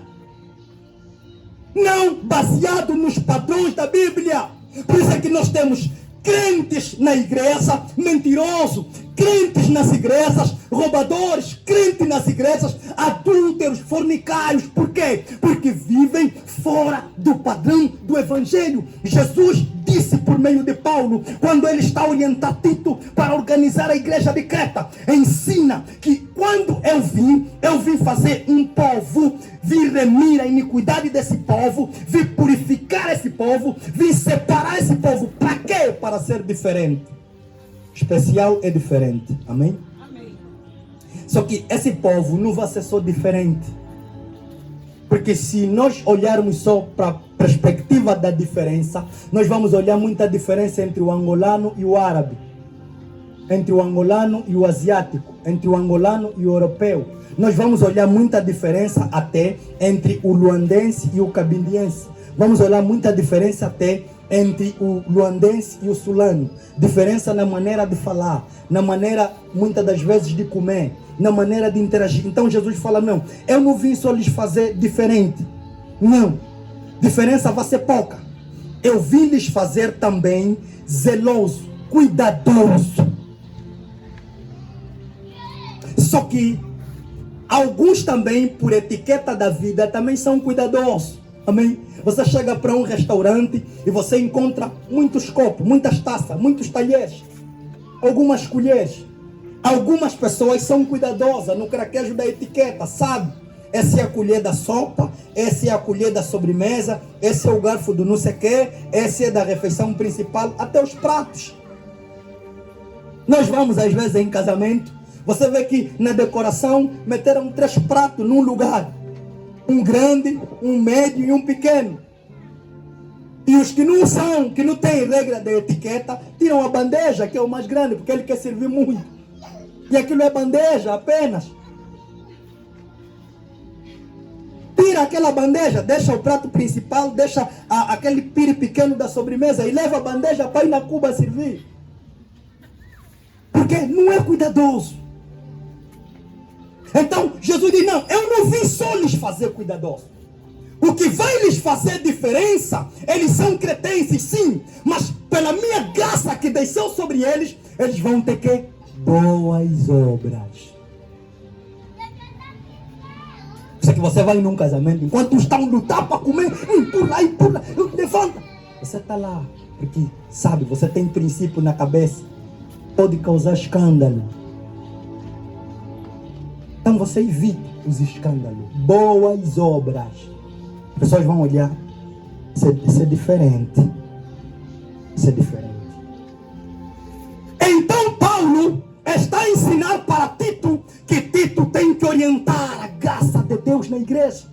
não baseado nos padrões da Bíblia. Por isso é que nós temos crentes na igreja mentirosos, crentes nas igrejas roubadores, crentes nas igrejas adúlteros, fornicários. Por quê? Porque vivem fora do padrão do evangelho. Jesus disse por meio de Paulo, quando ele está orientando Tito para organizar a igreja de Creta, ensina que quando eu vim fazer um povo, vim remir a iniquidade desse povo, vim purificar esse povo, vim separar esse povo. Para quê? Para ser diferente. Especial é diferente. Amém? Amém. Só que esse povo não vai ser só diferente. Porque se nós olharmos só para a perspectiva da diferença, nós vamos olhar muita diferença entre o angolano e o árabe, entre o angolano e o asiático, entre o angolano e o europeu. Nós vamos olhar muita diferença até entre o luandense e o cabindiense. Vamos olhar muita diferença até entre o luandense e o sulano. Diferença na maneira de falar, na maneira, muitas das vezes, de comer, na maneira de interagir. Então Jesus fala, não, eu não vim só lhes fazer diferente. Não, diferença vai ser pouca. Eu vim lhes fazer também zeloso, cuidadoso. Só que alguns também, por etiqueta da vida, também são cuidadosos. Amém? Você chega para um restaurante e você encontra muitos copos, muitas taças, muitos talheres, algumas colheres. Algumas pessoas são cuidadosas no craquejo da etiqueta, sabe? Essa é a colher da sopa, essa é a colher da sobremesa, esse é o garfo do não sei o quê, esse é da refeição principal, até os pratos. Nós vamos às vezes em casamento, você vê que na decoração meteram 3 pratos num lugar. Um grande, um médio e um pequeno. E os que não têm regra de etiqueta, tiram a bandeja, que é o mais grande, porque ele quer servir muito. E aquilo é bandeja apenas. Tira aquela bandeja, deixa o prato principal, deixa aquele pire pequeno da sobremesa e leva a bandeja para ir na cuba servir. Porque não é cuidadoso. Então, Jesus diz, não, eu não vim só lhes fazer cuidadosos. O que vai lhes fazer diferença, eles são cretenses, sim, mas pela minha graça que desceu sobre eles, eles vão ter que boas obras. Isso é que você vai num casamento, enquanto estão lutando para comer, empurra, levanta. Você está lá, porque, sabe, você tem princípio na cabeça, pode causar escândalo. Então você evita os escândalos. Boas obras. As pessoas vão olhar. Isso é diferente. Isso é diferente. Então Paulo está a ensinar para Tito que Tito tem que orientar a graça de Deus na igreja.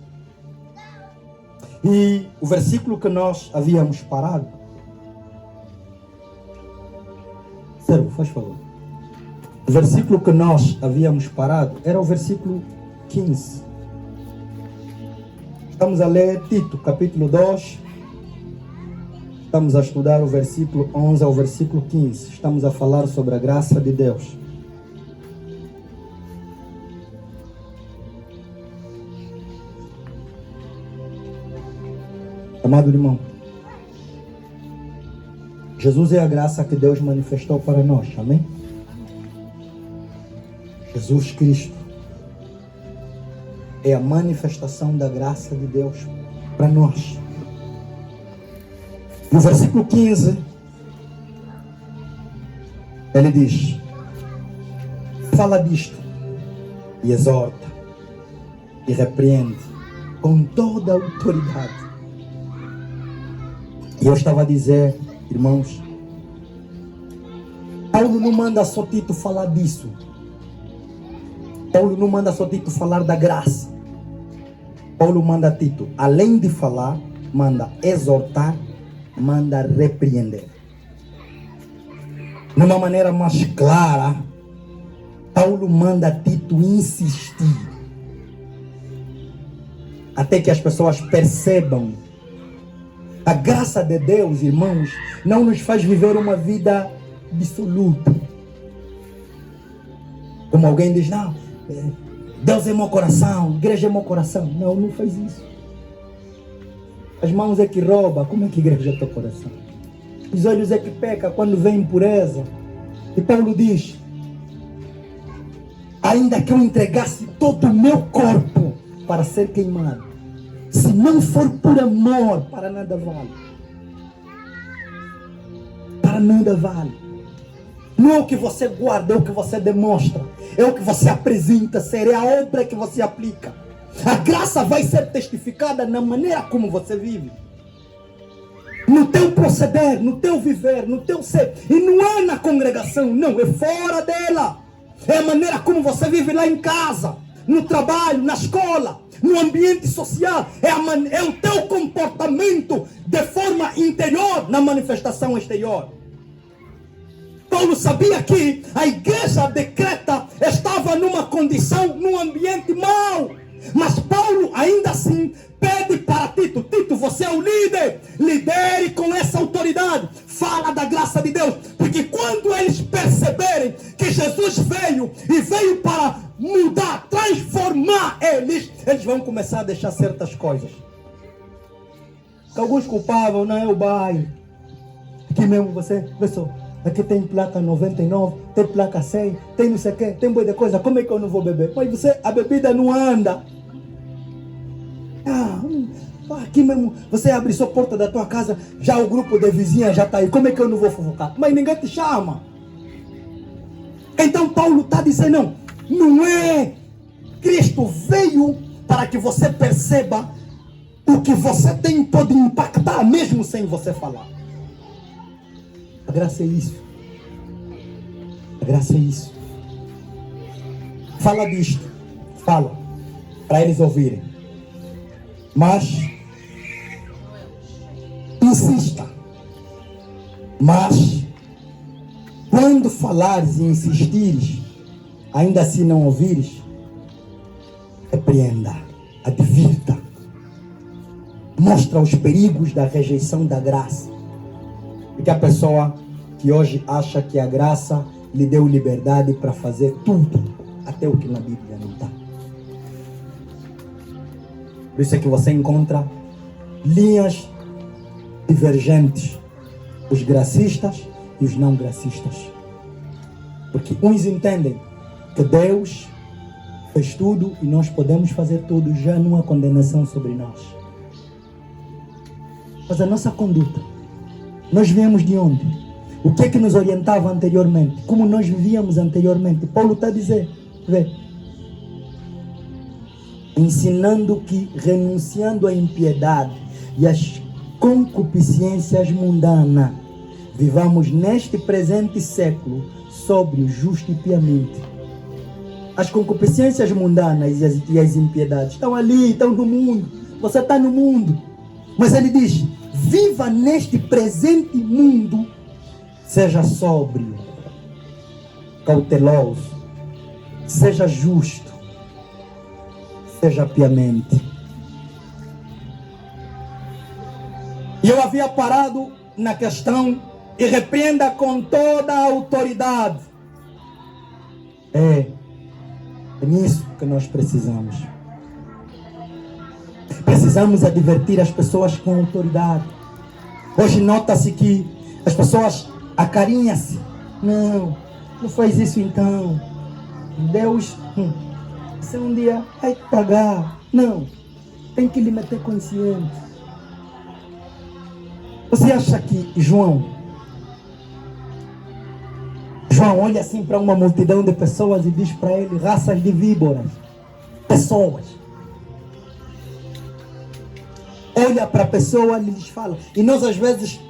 E o versículo que nós havíamos parado. Servo, faz favor. O versículo que nós havíamos parado era o versículo 15. Estamos a ler Tito, capítulo 2. Estamos a estudar o versículo 11 ao versículo 15. Estamos a falar sobre a graça de Deus. Amado irmão, Jesus é a graça que Deus manifestou para nós, amém? Jesus Cristo é a manifestação da graça de Deus para nós. No versículo 15, ele diz: fala disto e exorta e repreende com toda a autoridade. E eu estava a dizer, irmãos, Paulo não manda só Tito falar disso. Paulo não manda só Tito falar da graça. Paulo manda Tito, além de falar, manda exortar, manda repreender. De uma maneira mais clara, Paulo manda Tito insistir, até que as pessoas percebam. A graça de Deus, irmãos, não nos faz viver uma vida dissoluta. Como alguém diz, não, Deus é meu coração, igreja é meu coração. Não, não faz isso. As mãos é que rouba, como é que igreja é teu coração? Os olhos é que peca quando vem impureza. E Paulo diz, ainda que eu entregasse todo o meu corpo para ser queimado, se não for por amor, para nada vale. Para nada vale. Não é o que você guarda, é o que você demonstra. É o que você apresenta ser, é a obra que você aplica. A graça vai ser testificada na maneira como você vive. No teu proceder, no teu viver, no teu ser. E não é na congregação, não, é fora dela. É a maneira como você vive lá em casa, no trabalho, na escola, no ambiente social. É o teu comportamento de forma interior na manifestação exterior. Paulo sabia que a igreja de Creta estava numa condição, num ambiente mau. Mas Paulo ainda assim pede para Tito, Tito, você é o líder, lidere com essa autoridade, fala da graça de Deus, porque quando eles perceberem que Jesus veio e veio para mudar, transformar eles vão começar a deixar certas coisas. Que alguns culpavam, não é o bairro, aqui mesmo você, vê só, aqui tem placa 99, tem placa 100, tem não sei o que, tem boa de coisa, como é que eu não vou beber? Mas a bebida não anda. Aqui mesmo, você abre sua porta da tua casa, já o grupo de vizinha já está aí, como é que eu não vou fofocar? Mas ninguém te chama. Então Paulo está dizendo, não é, Cristo veio para que você perceba o que você tem pode impactar mesmo sem você falar. A graça é isso. A graça é isso. Fala disto. Fala. Para eles ouvirem. Mas insista. Mas quando falares e insistires, ainda assim não ouvires, repreenda, advirta. Mostra os perigos da rejeição da graça. Porque a pessoa que hoje acha que a graça lhe deu liberdade para fazer tudo, até o que na Bíblia não está. Por isso é que você encontra linhas divergentes, os gracistas e os não gracistas. Porque uns entendem que Deus fez tudo e nós podemos fazer tudo, já não há condenação sobre nós. Mas a nossa conduta, nós viemos de onde? O que é que nos orientava anteriormente? Como nós vivíamos anteriormente? Paulo está a dizer, vê, ensinando que renunciando à impiedade e às concupiscências mundanas, vivamos neste presente século sóbrio, justo e piamente. As concupiscências mundanas e as impiedades estão ali, estão no mundo. Você está no mundo. Mas ele diz, viva neste presente mundo, seja sóbrio, cauteloso, seja justo, seja piamente. E eu havia parado na questão, e repreenda com toda a autoridade. É nisso que nós precisamos. Precisamos advertir as pessoas com autoridade. Hoje nota-se que as pessoas acarinham-se. Não faz isso então. Deus, você um dia vai pagar. Não, tem que lhe meter consciente. Você acha que João olha assim para uma multidão de pessoas e diz para ele, raças de víboras, pessoas. Olha para a pessoa e lhes fala. E nós às vezes,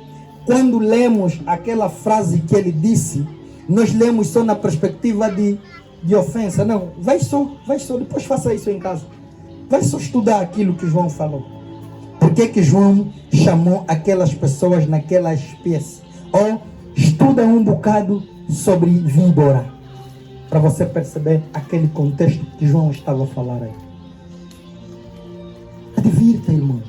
quando lemos aquela frase que ele disse, nós lemos só na perspectiva de ofensa. Não, vai só, depois faça isso em casa. Vai só estudar aquilo que João falou. Por que João chamou aquelas pessoas naquela espécie? Ou estuda um bocado sobre víbora, para você perceber aquele contexto que João estava a falar aí. Advirta, irmão.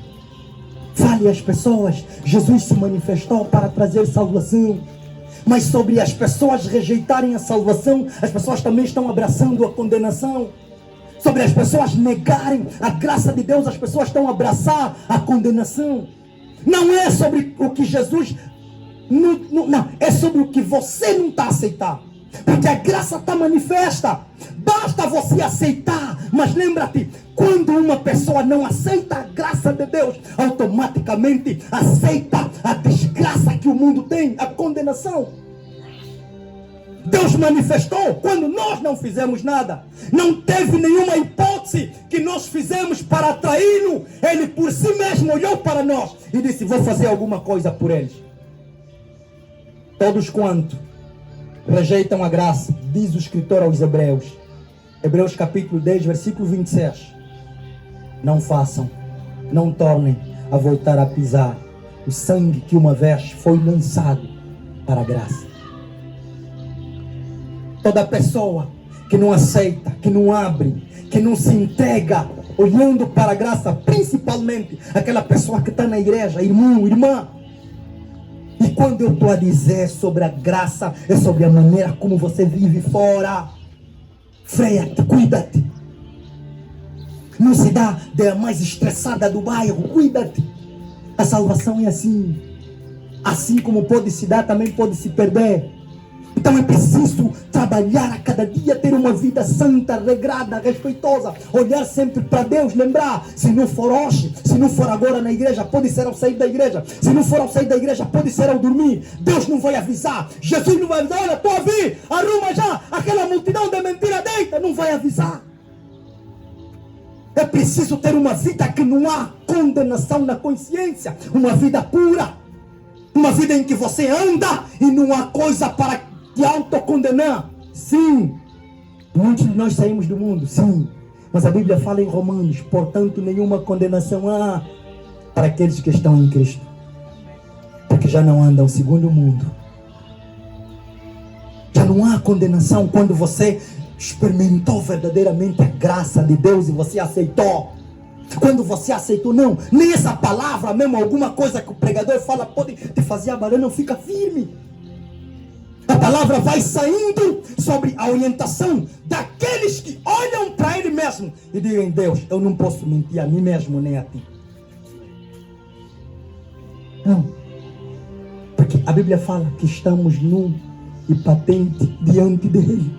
Fale às pessoas. Jesus se manifestou para trazer salvação. Mas sobre as pessoas rejeitarem a salvação, as pessoas também estão abraçando a condenação. Sobre as pessoas negarem a graça de Deus, as pessoas estão a abraçar a condenação. Não é sobre o que Jesus... Não, é sobre o que você não está a aceitar. Porque a graça está manifesta. Basta você aceitar. Mas lembra-te, quando uma pessoa não aceita a graça de Deus, automaticamente aceita a desgraça que o mundo tem, a condenação. Deus manifestou quando nós não fizemos nada. Não teve nenhuma hipótese que nós fizemos para atraí-lo. Ele por si mesmo olhou para nós e disse, vou fazer alguma coisa por eles. Todos quanto rejeitam a graça, diz o escritor aos Hebreus. Hebreus capítulo 10, versículo 26. Não façam, não tornem a voltar a pisar o sangue que uma vez foi lançado para a graça. Toda pessoa que não aceita, que não abre, que não se entrega, olhando para a graça, principalmente aquela pessoa que está na igreja, irmão, irmã. E quando eu estou a dizer sobre a graça, é sobre a maneira como você vive fora. Freia-te, cuida-te. Não se dá de a mais estressada do bairro, cuida-te. A salvação é assim. Assim como pode se dar, também pode se perder. Então é preciso trabalhar a cada dia, ter uma vida santa, regrada, respeitosa, olhar sempre para Deus, lembrar, se não for hoje, se não for agora na igreja, pode ser ao sair da igreja, se não for ao sair da igreja, pode ser ao dormir. Deus não vai avisar, Jesus não vai avisar, olha, estou a vir, arruma já, aquela multidão de mentira deita, não vai avisar. É preciso ter uma vida que não há condenação na consciência, uma vida pura, uma vida em que você anda e não há coisa para te autocondenar. Sim, muitos de nós saímos do mundo, sim, mas a Bíblia fala em Romanos, portanto nenhuma condenação há para aqueles que estão em Cristo, porque já não andam segundo o mundo. Já não há condenação quando você experimentou verdadeiramente a graça de Deus e você aceitou. Quando você aceitou, não, nem essa palavra mesmo, alguma coisa que o pregador fala pode te fazer abalar, não, fica firme. A palavra vai saindo sobre a orientação daqueles que olham para ele mesmo e dizem, Deus, eu não posso mentir a mim mesmo nem a ti. Não, porque a Bíblia fala que estamos nu e patente diante dele.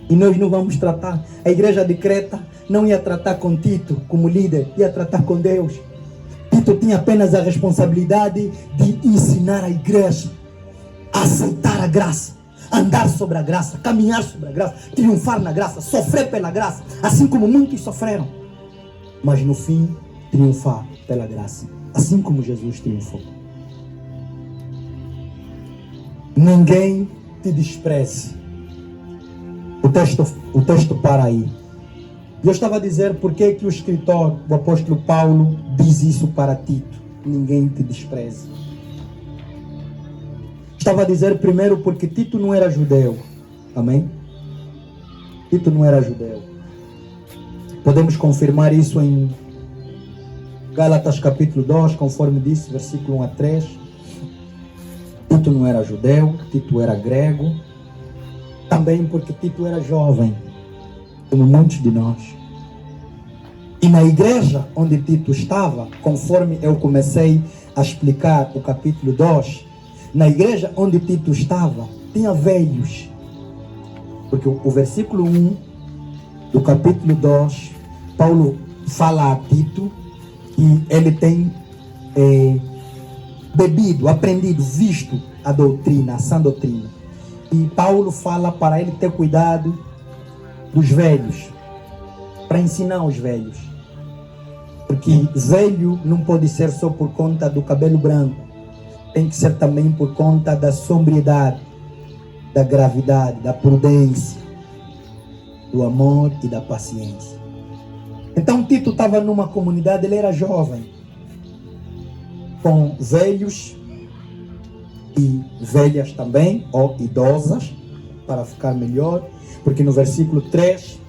E nós não vamos tratar, a igreja de Creta não ia tratar com Tito como líder, ia tratar com Deus. Tito tinha apenas a responsabilidade de ensinar a igreja a aceitar a graça, andar sobre a graça, caminhar sobre a graça, triunfar na graça, sofrer pela graça, assim como muitos sofreram, mas no fim triunfar pela graça, assim como Jesus triunfou. Ninguém te despreze. O texto para aí. E eu estava a dizer por que o escritor, o apóstolo Paulo, diz isso para Tito: ninguém te despreze. Estava a dizer primeiro porque Tito não era judeu. Amém? Tito não era judeu. Podemos confirmar isso em Gálatas capítulo 2, conforme disse, versículo 1 a 3. Tito não era judeu, Tito era grego. Também porque Tito era jovem, como muitos de nós. E na igreja onde Tito estava, conforme eu comecei a explicar o capítulo 2, na igreja onde Tito estava, tinha velhos. Porque o versículo 1 do capítulo 2, Paulo fala a Tito que ele tem bebido, aprendido, visto a doutrina, a sã doutrina. E Paulo fala para ele ter cuidado dos velhos, para ensinar os velhos. Porque velho não pode ser só por conta do cabelo branco, tem que ser também por conta da sobriedade, da gravidade, da prudência, do amor e da paciência. Então Tito estava numa comunidade, ele era jovem, com velhos e velhas também, ou idosas, para ficar melhor, porque no versículo 3,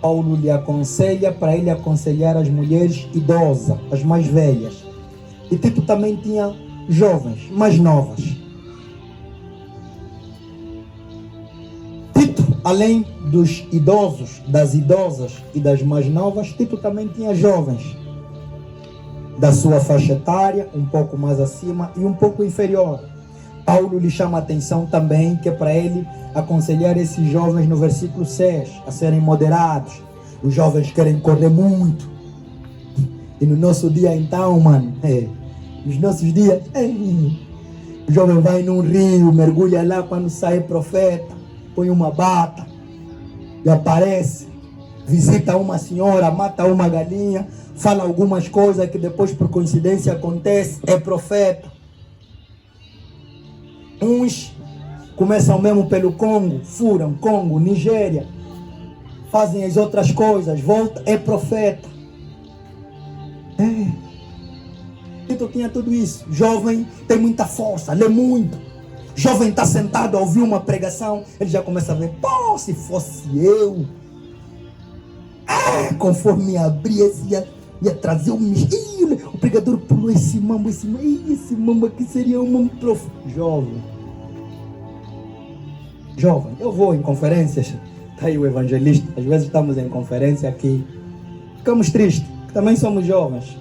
Paulo lhe aconselha para ele aconselhar as mulheres idosas, as mais velhas. E Tito também tinha jovens, mais novas. Tito, além dos idosos, das idosas e das mais novas, Tito também tinha jovens da sua faixa etária, um pouco mais acima e um pouco inferior. Paulo lhe chama a atenção também que é para ele aconselhar esses jovens no versículo 6 a serem moderados. Os jovens querem correr muito. E no nosso dia então, mano, nos nossos dias, o jovem vai num rio, mergulha lá, quando sai profeta, põe uma bata e aparece, visita uma senhora, mata uma galinha, fala algumas coisas que depois por coincidência acontece, é profeta. Uns começam mesmo pelo Congo, furam Congo, Nigéria, fazem as outras coisas, volta, é profeta. Tito tinha tudo isso. Jovem tem muita força, lê muito. Jovem está sentado a ouvir uma pregação, ele já começa a ver, pô, se fosse eu, conforme abria, ia trazer um mistério. O pregador pulou esse mambo aqui seria um mambo profundo. Jovem, eu vou em conferências, está aí o evangelista, às vezes estamos em conferência aqui, ficamos tristes, também somos jovens.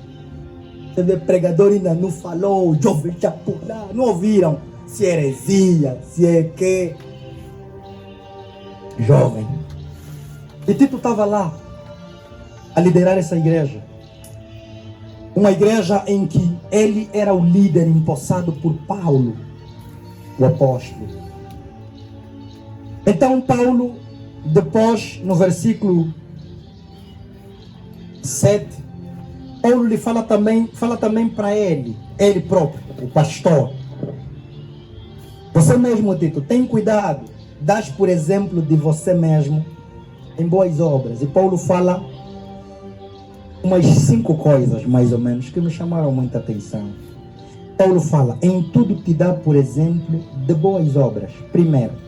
Você vê, pregador ainda não falou, o jovem já por lá, não ouviram se é heresia, se é que. Jovem. E Tito estava lá a liderar essa igreja. Uma igreja em que ele era o líder empossado por Paulo, o apóstolo. Então Paulo, depois no versículo 7, Paulo lhe fala também para ele próprio, o pastor. Você mesmo, Tito, tem cuidado, dás por exemplo de você mesmo em boas obras. E Paulo fala umas 5 coisas, mais ou menos, que me chamaram muita atenção. Paulo fala, em tudo te dá por exemplo de boas obras, primeiro.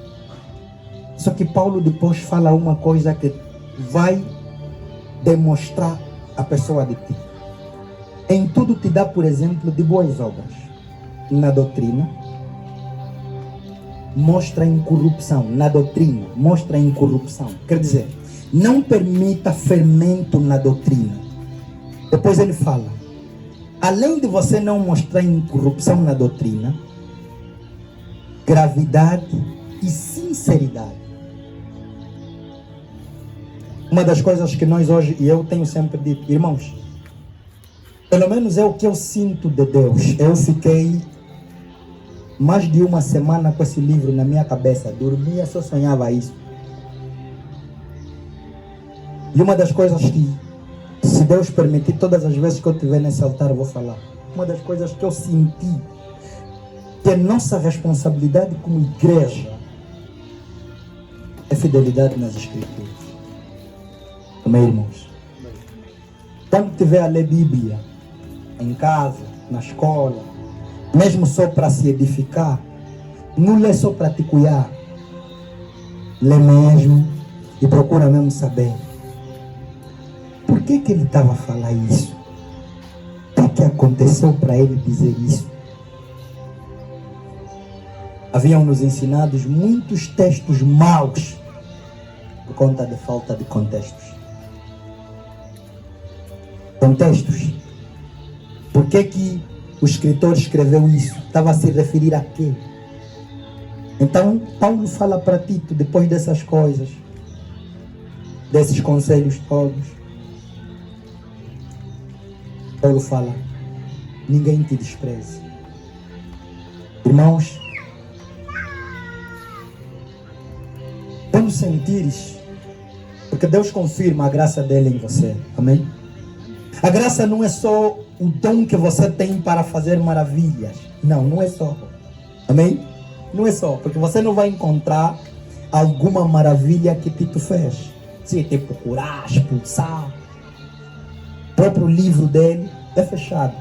Só que Paulo depois fala uma coisa que vai demonstrar a pessoa de ti. Em tudo te dá por exemplo de boas obras. Na doutrina, mostra incorrupção. Na doutrina, mostra incorrupção. Quer dizer, não permita fermento na doutrina. Depois ele fala, além de você não mostrar incorrupção na doutrina, gravidade e sinceridade. Uma das coisas que nós hoje, e eu tenho sempre dito, irmãos, pelo menos é o que eu sinto de Deus. Eu fiquei mais de uma semana com esse livro na minha cabeça, dormia, só sonhava isso. E uma das coisas que, se Deus permitir, todas as vezes que eu estiver nesse altar eu vou falar. Uma das coisas que eu senti, que é nossa responsabilidade como igreja, é fidelidade nas Escrituras. Amém, irmãos? Quando estiver a ler Bíblia, em casa, na escola, mesmo só para se edificar, não lê só para te cuidar. Lê mesmo e procura mesmo saber. Por que ele estava a falar isso? O que aconteceu para ele dizer isso? Haviam nos ensinados muitos textos maus por conta de falta de contextos. Contextos. Por que o escritor escreveu isso? Estava a se referir a quê? Então, Paulo fala para Tito, depois dessas coisas, desses conselhos todos, Paulo fala: ninguém te despreze. Irmãos, quando sentires, porque Deus confirma a graça dele em você, amém? A graça não é só o dom que você tem para fazer maravilhas. Não, não é só. Amém? Não é só, porque você não vai encontrar alguma maravilha que Tito fez. Se tipo curar, expulsar. O próprio livro dele é fechado.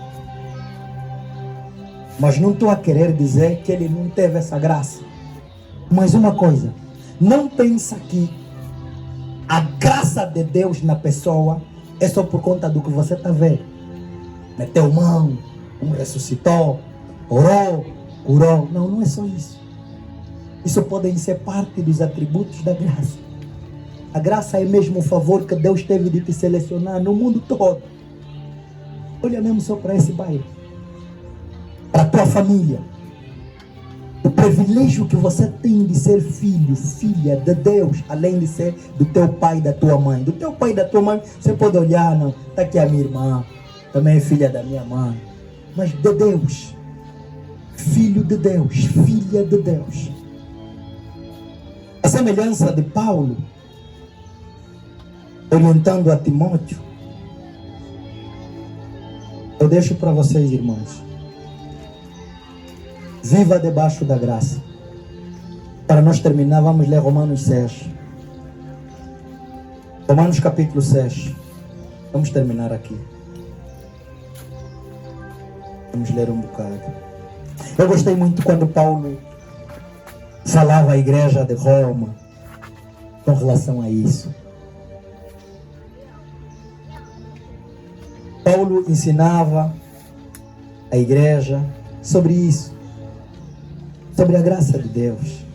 Mas não estou a querer dizer que ele não teve essa graça. Mas uma coisa, não pensa que a graça de Deus na pessoa é só por conta do que você está vendo. Meteu mão, ressuscitou, orou, curou. Não, não é só isso. Isso podem ser parte dos atributos da graça. A graça é mesmo o favor que Deus teve de te selecionar no mundo todo. Olha mesmo só para esse bairro. Para a tua família. O privilégio que você tem de ser filho, filha de Deus, além de ser do teu pai e da tua mãe. Do teu pai e da tua mãe, você pode olhar, não, está aqui a minha irmã, também é filha da minha mãe. Mas de Deus, filho de Deus, filha de Deus. A semelhança de Paulo, orientando a Timóteo, eu deixo para vocês, irmãos. Viva debaixo da graça. Para nós terminar, vamos ler Romanos 6. Romanos capítulo 6. Vamos terminar aqui. Vamos ler um bocado. Eu gostei muito quando Paulo falava à igreja de Roma com relação a isso. Paulo ensinava a igreja sobre isso. Sobre a graça de Deus.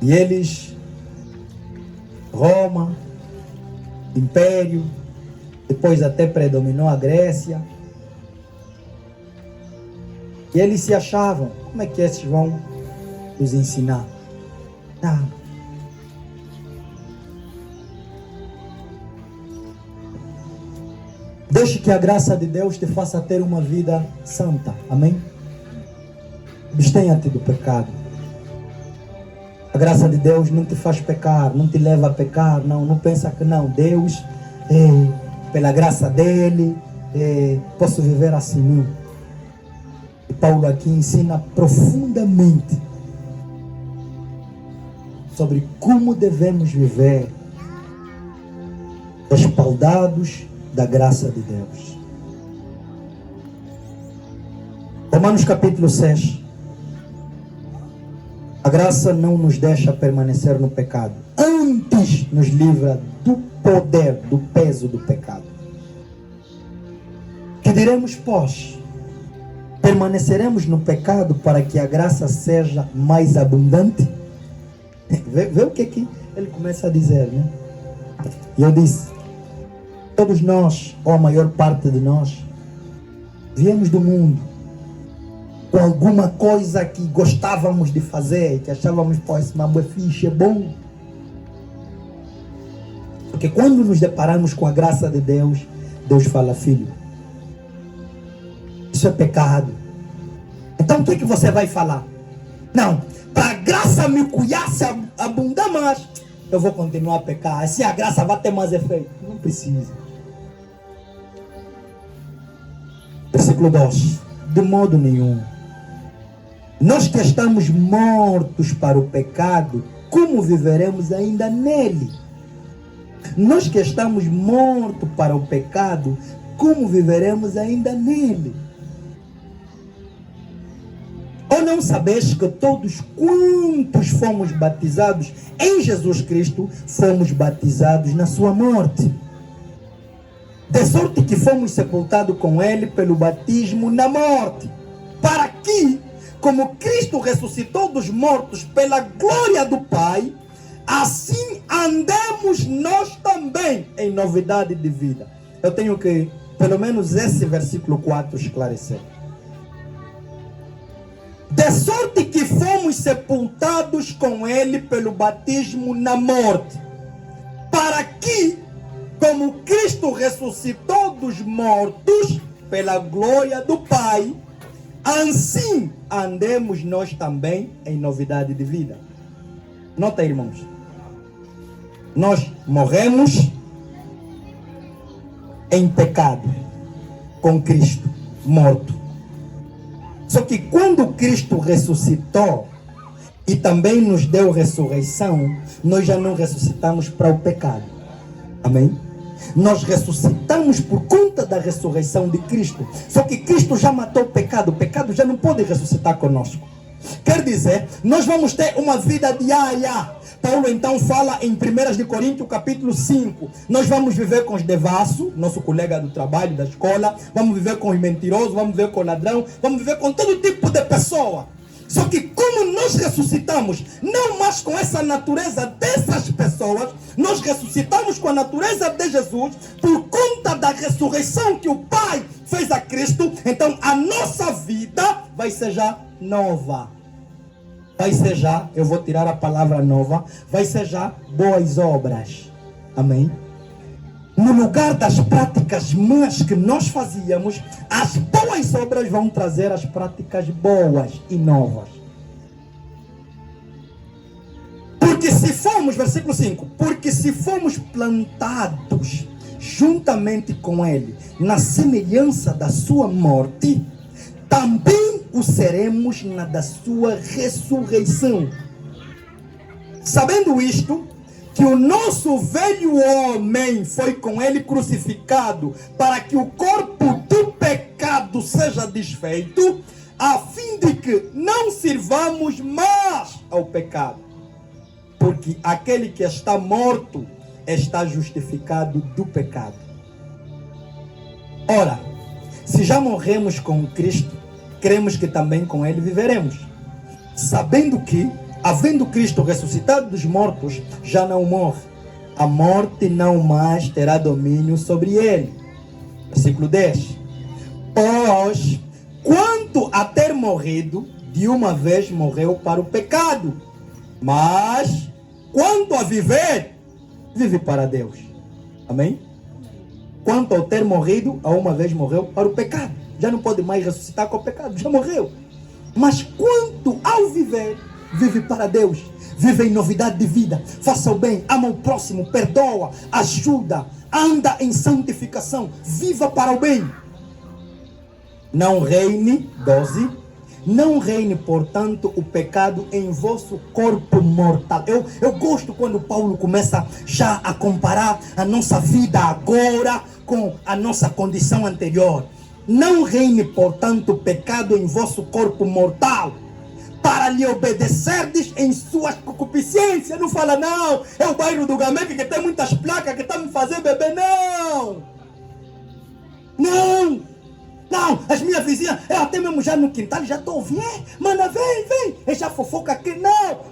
E eles, Roma, Império, depois até predominou a Grécia. E eles se achavam, como é que esses vão nos ensinar? Não. Deixe que a graça de Deus te faça ter uma vida santa. Amém? Abstenha-te do pecado. A graça de Deus não te faz pecar, não te leva a pecar. Não pensa que não. Deus, pela graça dele, posso viver assim. Não. E Paulo aqui ensina profundamente sobre como devemos viver respaldados da graça de Deus. Romanos capítulo 6. A graça não nos deixa permanecer no pecado. Antes nos livra do poder, do peso do pecado. Que diremos, pois? Permaneceremos no pecado para que a graça seja mais abundante? Vê o que ele começa a dizer, né? E eu disse, todos nós, ou a maior parte de nós, viemos do mundo com alguma coisa que gostávamos de fazer, que achávamos, pô, esse mambo é fixe, é bom. Porque quando nos deparamos com a graça de Deus, Deus fala, filho, isso é pecado. Então o que você vai falar? Não, para a graça me cuidasse abundar mais, eu vou continuar a pecar. Assim a graça vai ter mais efeito. Não precisa. Versículo 2. De modo nenhum. Nós que estamos mortos para o pecado, como viveremos ainda nele? Nós que estamos mortos para o pecado, como viveremos ainda nele? Ou não sabeis que todos quantos fomos batizados em Jesus Cristo, fomos batizados na sua morte? De sorte que fomos sepultados com ele pelo batismo na morte, para que, como Cristo ressuscitou dos mortos pela glória do Pai, assim andemos nós também em novidade de vida. Eu tenho que, pelo menos esse versículo 4, esclarecer. De sorte que fomos sepultados com ele pelo batismo na morte, para que, como Cristo ressuscitou dos mortos pela glória do Pai, assim andemos nós também em novidade de vida. Nota, irmãos, nós morremos em pecado com Cristo morto. Só que quando Cristo ressuscitou e também nos deu ressurreição, nós já não ressuscitamos para o pecado. Amém? Nós ressuscitamos por conta da ressurreição de Cristo. Só que Cristo já matou o pecado já não pode ressuscitar conosco. Quer dizer, nós vamos ter uma vida diária. Paulo então fala em 1 Coríntios capítulo 5. Nós vamos viver com os devassos, nosso colega do trabalho, da escola. Vamos viver com os mentirosos, vamos viver com o ladrão. Vamos viver com todo tipo de pessoa. Só que como nós ressuscitamos, não mais com essa natureza dessas pessoas, nós ressuscitamos com a natureza de Jesus, por conta da ressurreição que o Pai fez a Cristo. Então a nossa vida vai ser já nova. Vai ser já, eu vou tirar a palavra nova, vai ser já boas obras. Amém? No lugar das práticas más que nós fazíamos, as boas obras vão trazer as práticas boas e novas. Porque se formos, versículo 5, porque se formos plantados juntamente com ele, na semelhança da sua morte, também o seremos na da sua ressurreição. Sabendo isto, que o nosso velho homem foi com ele crucificado, para que o corpo do pecado seja desfeito, a fim de que não sirvamos mais ao pecado. Porque aquele que está morto está justificado do pecado. Ora, se já morremos com Cristo, cremos que também com ele viveremos, sabendo que, havendo Cristo ressuscitado dos mortos, já não morre. A morte não mais terá domínio sobre ele. Versículo 10. Pois, quanto a ter morrido, de uma vez morreu para o pecado. Mas, quanto a viver, vive para Deus. Amém? Quanto ao ter morrido, a uma vez morreu para o pecado. Já não pode mais ressuscitar com o pecado, já morreu. Mas quanto ao viver, vive para Deus. Vive em novidade de vida. Faça o bem, ama o próximo, perdoa, ajuda, anda em santificação. Viva para o bem. Não reine, 12. Não reine, portanto, o pecado em vosso corpo mortal. Eu gosto quando Paulo começa já a comparar a nossa vida agora com a nossa condição anterior. Não reine, portanto, o pecado em vosso corpo mortal, para lhe obedecerdes em suas concupiscências. Não fala, não, é o bairro do Gameque que tem muitas placas que está me fazendo beber. Não! Não! Não, as minhas vizinhas, eu até mesmo já no quintal, já estou ouvindo, mana, vem, é já fofoca aqui.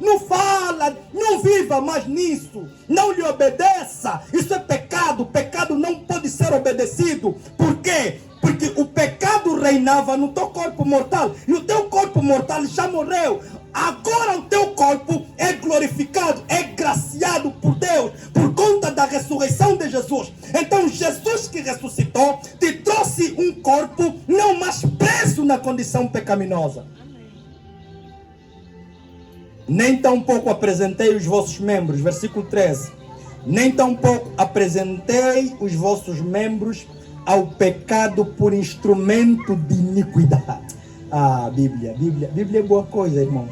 Não fala, não viva mais nisso, não lhe obedeça, isso é pecado, o pecado não pode ser obedecido. Por quê? Porque o pecado reinava no teu corpo mortal, e o teu corpo mortal já morreu. Agora o teu corpo é glorificado, é graciado por Deus, por conta da ressurreição de Jesus. Então Jesus que ressuscitou, te trouxe um corpo não mais preso na condição pecaminosa. Nem tampouco apresentei os vossos membros, versículo 13. Nem tampouco apresentei os vossos membros ao pecado por instrumento de iniquidade. Ah, Bíblia é boa coisa, irmãos.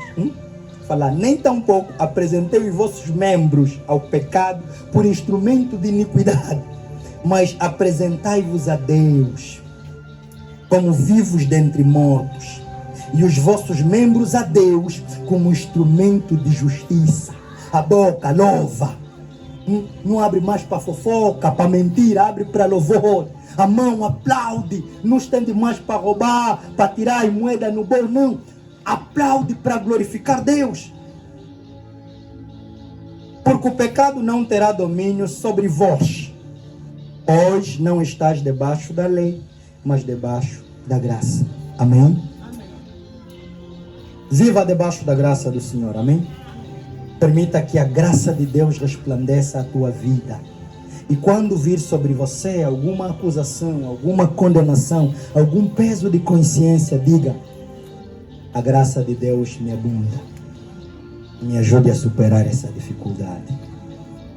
Falar, nem tampouco apresentei os vossos membros ao pecado por instrumento de iniquidade, mas apresentai-vos a Deus como vivos dentre mortos, e os vossos membros a Deus como instrumento de justiça. A boca louva, não abre mais para fofoca, para mentira, abre para louvor. A mão aplaude, não estende mais para roubar, para tirar a moeda no bolso, não. Aplaude para glorificar Deus. Porque o pecado não terá domínio sobre vós, Hoje não estás debaixo da lei, mas debaixo da graça. Amém? Viva debaixo da graça do Senhor. Amém? Permita que a graça de Deus resplandeça a tua vida. E quando vir sobre você alguma acusação, alguma condenação, algum peso de consciência, diga: a graça de Deus me abunda. Me ajude a superar essa dificuldade.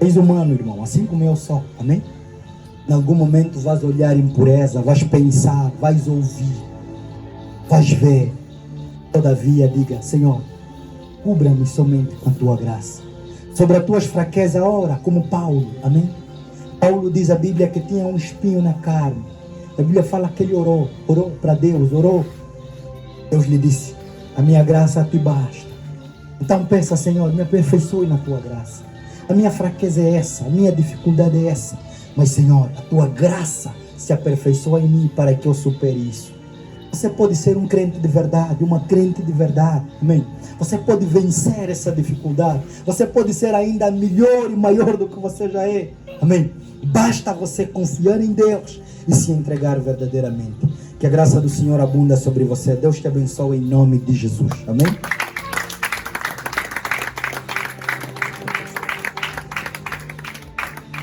És humano, irmão, assim como eu sou. Amém? Em algum momento vais olhar impureza, vais pensar, vais ouvir, vais ver. Todavia, diga: Senhor, cubra-me somente com a tua graça. Sobre as tuas fraquezas, ora, como Paulo. Amém? Paulo diz a Bíblia que tinha um espinho na carne. A Bíblia fala que ele orou para Deus, orou. Deus lhe disse: a minha graça te basta. Então pensa: Senhor, me aperfeiçoe na tua graça. A minha fraqueza é essa, a minha dificuldade é essa. Mas Senhor, a tua graça se aperfeiçoa em mim para que eu supere isso. Você pode ser um crente de verdade, uma crente de verdade. Amém? Você pode vencer essa dificuldade. Você pode ser ainda melhor e maior do que você já é. Amém? Basta você confiar em Deus e se entregar verdadeiramente. Que a graça do Senhor abunda sobre você. Deus te abençoe em nome de Jesus. Amém?